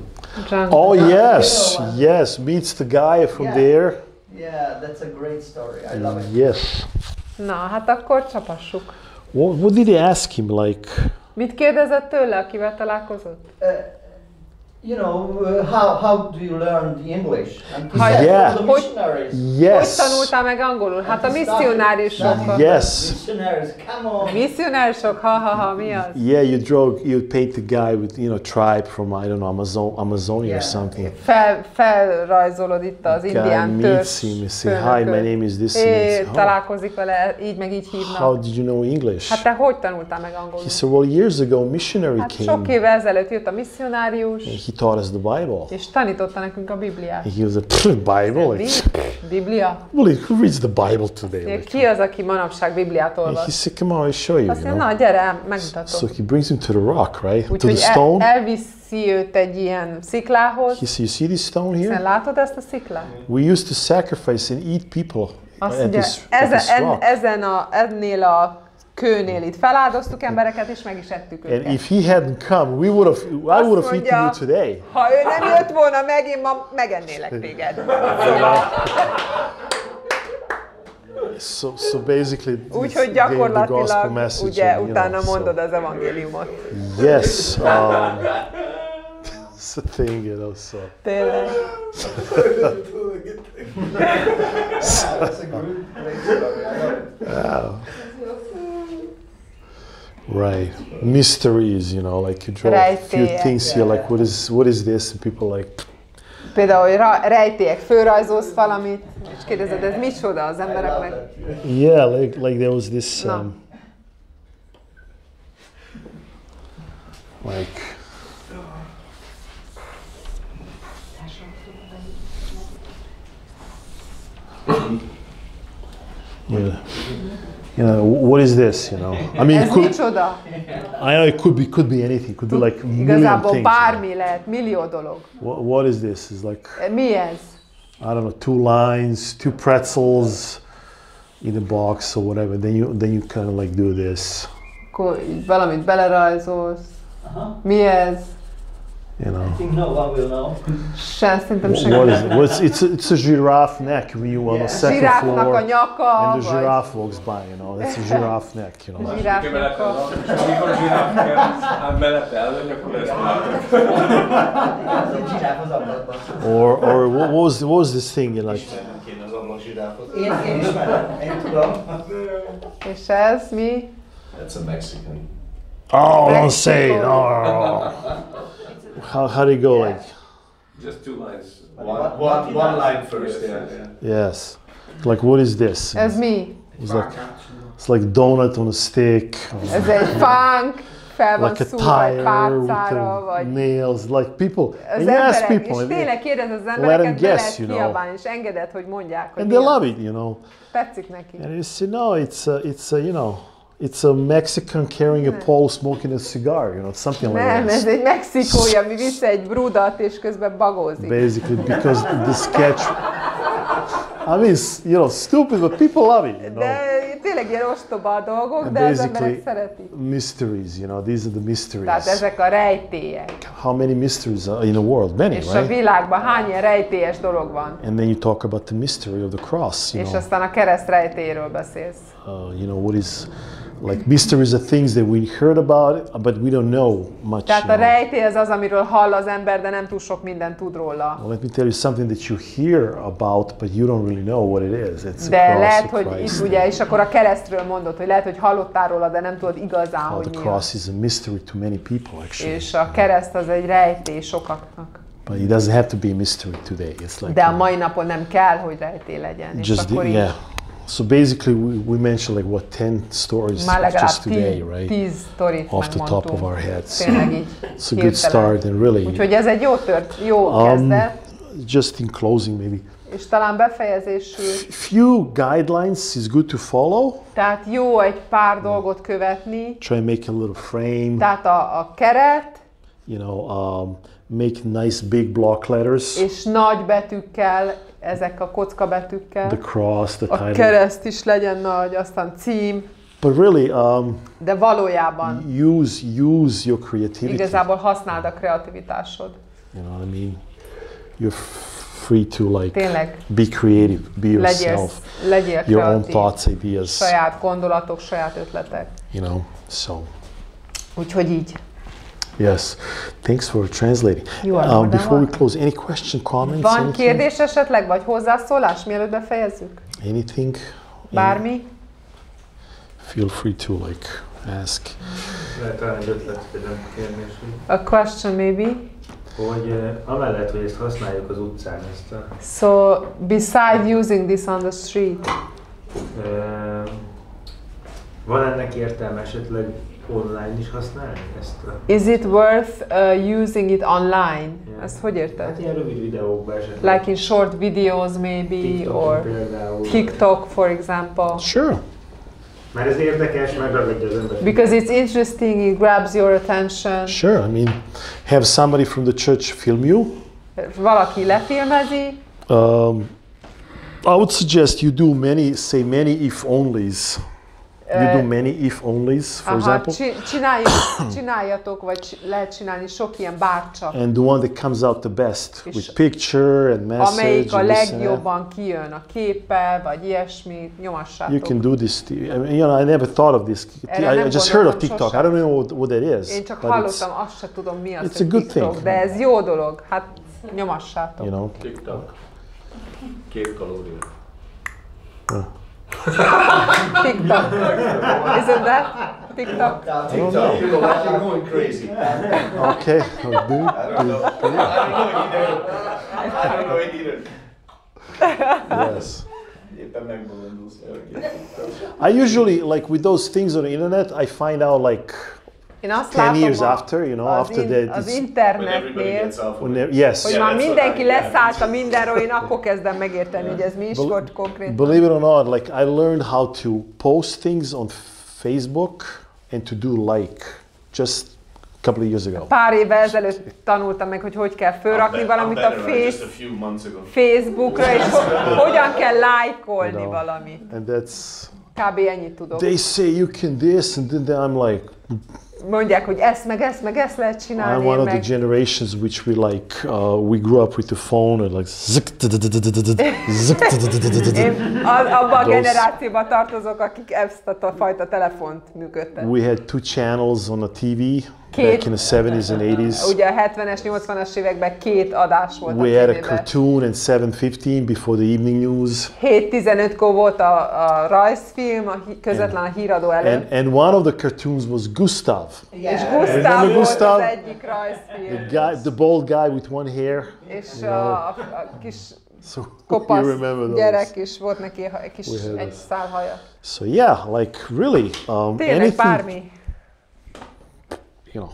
A: Oh yes, yes. Meets the guy from there.
F: Yeah, that's a great story. I love it.
A: Yes.
B: Na, hát akkor csapassuk.
A: What did he ask him like?
B: Mit kérdezett tőle, akivel találkozott?
F: You know, how do you learn the English? And
A: Yeah.
F: the missionaries.
A: Yes.
B: Hogy tanultál meg angolul? Hát a misszionáriusok.
A: Yes.
F: Missionaries, come on.
B: Misszionáriusok, ha, mi az?
A: Yeah, you paint the guy with, you know, tribe from, I don't know, Amazonia or something.
B: Felrajzolod itt az indián
A: Guy meets him, you say, hi, my name is this.
B: Találkozik vele, így meg így hívnak.
A: How did you know English?
B: Hát te hogy tanultál meg angolul?
A: He said, well, years ago, a missionary
B: Hát
A: came.
B: sok évvel ezelőtt jött a misszionárius,
A: And he taught us the Bible.
B: és tanította nekünk a Bibliát.
A: And he was a Bible. Like,
B: Biblia?
A: well, who reads the Bible today? Like,
B: Ki az, aki manapság Bibliát
A: and
B: olvas?
A: he said, come on, I'll show you.
B: Azt
A: You
B: mondja,
A: know?
B: na gyere,
A: So
B: megmutatom.
A: he brings him to the rock, right? To the
B: Úgyhogy
A: stone.
B: elviszi őt egy ilyen sziklához.
A: He said, you see this stone
B: Hiszen
A: here?
B: látod ezt a sziklát?
A: We used to sacrifice and eat people
B: Azt
A: at
B: mondja,
A: this rock.
B: ennél a kőnél itt feláldoztuk embereket, és meg is ettük
A: And
B: őket.
A: if he hadn't come, I would have eaten you today.
B: Ha ő nem jött volna meg, én ma megennélek téged.
A: So basically,
B: Úgyhogy
A: gave the gospel
B: gyakorlatilag
A: message.
B: ugye
A: and, you
B: utána
A: know,
B: mondod az evangéliumot.
A: Yes. It's a thing, you know. So.
B: Tényleg.
F: That's a great story. I love it.
A: Yeah. Right. Mysteries, you know, like you draw a few things here, like what is this? And people like.
B: Például rejtélyek, fölrajzolsz valamit, és kérdezed, ez micsoda az embereknek?
A: Yeah, like there was this like you know, what is this? You know, I mean,
B: Ez micsoda?
A: I know it could be anything. It could be like a million
B: Igazából
A: things.
B: bármi lehet, millió dolog.
A: What is this? It's like
B: Mi ez?
A: I don't know, 2 lines, 2 pretzels in a box or whatever. Then you kind of like do this.
B: Akkor így valamit belerajzolsz. Mi ez?
A: You know.
F: I think no one will know.
B: Szerintem
A: What is it? Well, it's a giraffe neck when you on the second
B: Zsiráfnak
A: floor
B: a nyaka,
A: and the giraffe walks by, you know. That's a giraffe neck, you know.
B: Zsiráf nyaka.
G: Amikor a zsiráf kell mellette elmenni, akkor ezt látod.
F: Zsiráf az ablakban.
A: Or what was this thing you like?
G: Kéne az ablak zsiráfot.
F: Én ismerem, én tudom.
B: És ez mi?
D: That's a Mexican.
A: Oh, don't say it. Oh. How do you go like?
G: Just 2 lines.
D: One line first, yeah.
A: Yes. Like what is this?
B: Ez mi?
A: It's like donut on a stick.
B: Ez egy funk, fel van
A: Like a
B: szúrva egy
A: tire
B: pálcára,
A: with
B: vagy...
A: nails. Like people.
B: Az
A: And you ask
B: emberek,
A: people.
B: és tényleg kérdez az
A: let them
B: embereket, be
A: guess,
B: lehet
A: you know.
B: kiabálni, és engeded, hogy mondják, hogy
A: And they
B: mi az.
A: love it, you know.
B: Tetszik neki.
A: And you say, no, it's a you know, it's a Mexican carrying a pole, smoking a cigar, you know, something like
B: Nem,
A: that.
B: ez egy mexikói, ami visz egy brudat, és közben bagózik.
A: Basically, because the sketch, I mean, you know, stupid, but people love it, you know.
B: De tényleg ilyen ostoba a dolgok,
A: And
B: de az
A: basically,
B: emberek szeretik.
A: mysteries, you know, these are the mysteries.
B: Tehát ezek a rejtélyek.
A: How many mysteries are in the world? Many,
B: És a
A: right?
B: világban hány ilyen rejtélyes dolog van?
A: And then you talk about the mystery of the cross, you
B: És
A: know.
B: aztán a kereszt rejtélyéről beszélsz.
A: You know, what is, like, mysteries are things that we heard about, but we don't know much.
B: Tehát
A: you
B: a
A: know.
B: rejtély az, amiről hall az ember, de nem túl sok mindent tud róla.
A: Well, let me tell you something that you hear about, but you don't really know what it is. It's the
B: De
A: cross
B: lehet,
A: of
B: hogy
A: Christ.
B: itt ugye, és akkor a keresztről mondod, hogy lehet, hogy hallottál róla, de nem tudod igazán,
A: How
B: hogy
A: the
B: mi
A: cross
B: az.
A: is a mystery to many people, actually.
B: És a kereszt az egy rejtély sokaknak.
A: But it doesn't have to be a mystery today. It's like
B: De a mai napon nem kell, hogy rejtély legyen. És
A: just
B: akkor így
A: yeah. So basically, we mentioned like what 10 stories
B: már legalább
A: just today, right?
B: 10 sztorit
A: Off the top of our
B: megmondtunk.
A: heads.
B: Tényleg így
A: It's a good
B: hirtelen.
A: start, and really,
B: Úgyhogy ez egy jó kezdet.
A: just in closing, maybe
B: És talán befejezésül,
A: few guidelines is good to follow.
B: tehát jó egy pár dolgot követni,
A: Try and make a little frame.
B: tehát a keret,
A: You know, make nice big block letters.
B: és nagy betűkkel, ezek a kockabetűkkel.
A: The cross, the
B: A
A: title.
B: kereszt is legyen nagy, aztán cím,
A: But really,
B: de valójában
A: use your creativity.
B: igazából használd a kreativitásod.
A: You know what I mean? You're free to like
B: Tényleg
A: be creative, be yourself,
B: legyél
A: your own
B: kreatív,
A: thoughts, ideas.
B: saját gondolatok, saját ötletek.
A: You know, so
B: Úgyhogy így.
A: yes. Thanks for translating.
B: You are more than
A: Before we
B: welcome.
A: close, any question, comments?
B: Van
A: anything?
B: kérdés esetleg, vagy hozzászólás, mielőtt befejezzük?
A: Anything?
B: Bármi?
A: Feel free to like ask.
H: Lehet talán egy ötlet, hogy nem kérdés,
B: A question maybe.
H: hogy amellett, hogy ezt használjuk az utcán, ezt a,
B: So, beside using this on the street,
H: van ennek értelme esetleg online is használni ezt a...
B: is it worth using it online?
H: Yeah.
B: Ezt hogy érted?
H: Hát ilyen rövid videókban esetleg.
B: Like in short videos maybe,
H: TikTokon
B: or
H: például.
B: TikTok for example.
A: Sure.
H: Mert ez érdekes, megragadja az ember.
B: Because it's interesting, it grabs your attention.
A: Sure. I mean, have somebody from the church film you.
B: Valaki lefilmezi,
A: I would suggest you do many if onlys. You do many if onlys, for example.
B: csináljatok, vagy lehet csinálni sok ilyen bárcsak,
A: And the one that comes out the best
B: És
A: with picture and message.
B: amelyik a
A: and this and that.
B: legjobban kijön a képpel, vagy ilyesmi, nyomassátok.
A: You can do this. I mean, you know, I never thought of this.
B: Erre
A: I
B: nem
A: just heard of
B: gondoltam
A: TikTok.
B: sosem.
A: I don't know what that is.
B: Én csak
A: but
B: hallottam, azt se tudom mi az,
A: it's
B: hogy
A: a good
B: TikTok,
A: thing.
B: de ez jó dolog, hát nyomassátok.
A: You know.
C: TikTok. 2 kalória.
B: TikTok. Isn't that TikTok?
D: TikTok, people are going crazy.
A: Okay.
D: I don't know it either.
A: Yes.
D: Éppen megbolondulsz.
A: I usually like with those things on the internet. I find out like
B: Én azt
A: 10
B: látom
A: years after. You know, after that.
B: az
A: it's-
D: When everybody
B: internetnél,
D: gets off of
A: when
D: it.
A: yes.
B: hogy
D: Yeah,
B: már
D: that's
B: mindenki
D: what I-
B: leszállt a mindenről, én akkor kezdem megérteni, hogy ez mi is
A: Bel-
B: volt konkrétan.
A: Believe it or not, like I learned how to post things on Facebook and to do like just a couple of years ago.
B: Pár évvel ezelőtt tanultam meg, hogy kell fölrakni valamit a
D: Just a few months ago.
B: Facebookra, és hogyan kell lájkolni
A: know.
B: valamit.
A: And that's
B: Kb. Ennyit tudok.
A: they say you can this, and then I'm like,
B: mondják, hogy ezt meg ezt meg ezt lehet csinálni.
A: I'm one of the generations which we grew up with the phone and like
B: Én abban a generációban tartozok, akik ezt a fajta telefont működtettek.
A: We had 2 channels on the TV back in the 70s and 80s.
B: Ugye a 70-es, 80-as években 2 adás volt a
A: We had a
B: tévében.
A: cartoon at 7:15 before the evening news.
B: 7:15-kor volt a rajzfilm, közvetlen a híradó előtt.
A: And one of the cartoons was Gustav.
B: És Gustav volt
A: Gustav?
B: az egyik rajzfilm.
A: The bald guy with one hair.
B: És a kis
A: So
B: kopasz
A: you remember those.
B: gyerek is volt neki egy szál haja.
A: So yeah, like really,
B: Tényleg
A: anything,
B: bármi.
A: you know.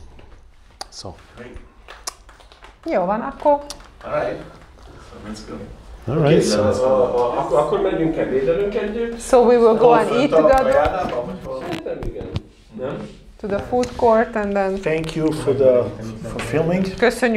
A: So.
B: Jó van, akkor.
D: Alright, so let's go.
A: All right. So.
C: Akkor megyünk ebédelünk együtt.
B: So we will go and eat together
C: Szerintem igen. Nem?
B: to the food court and then.
A: Thank you for filming.
B: Köszönjük.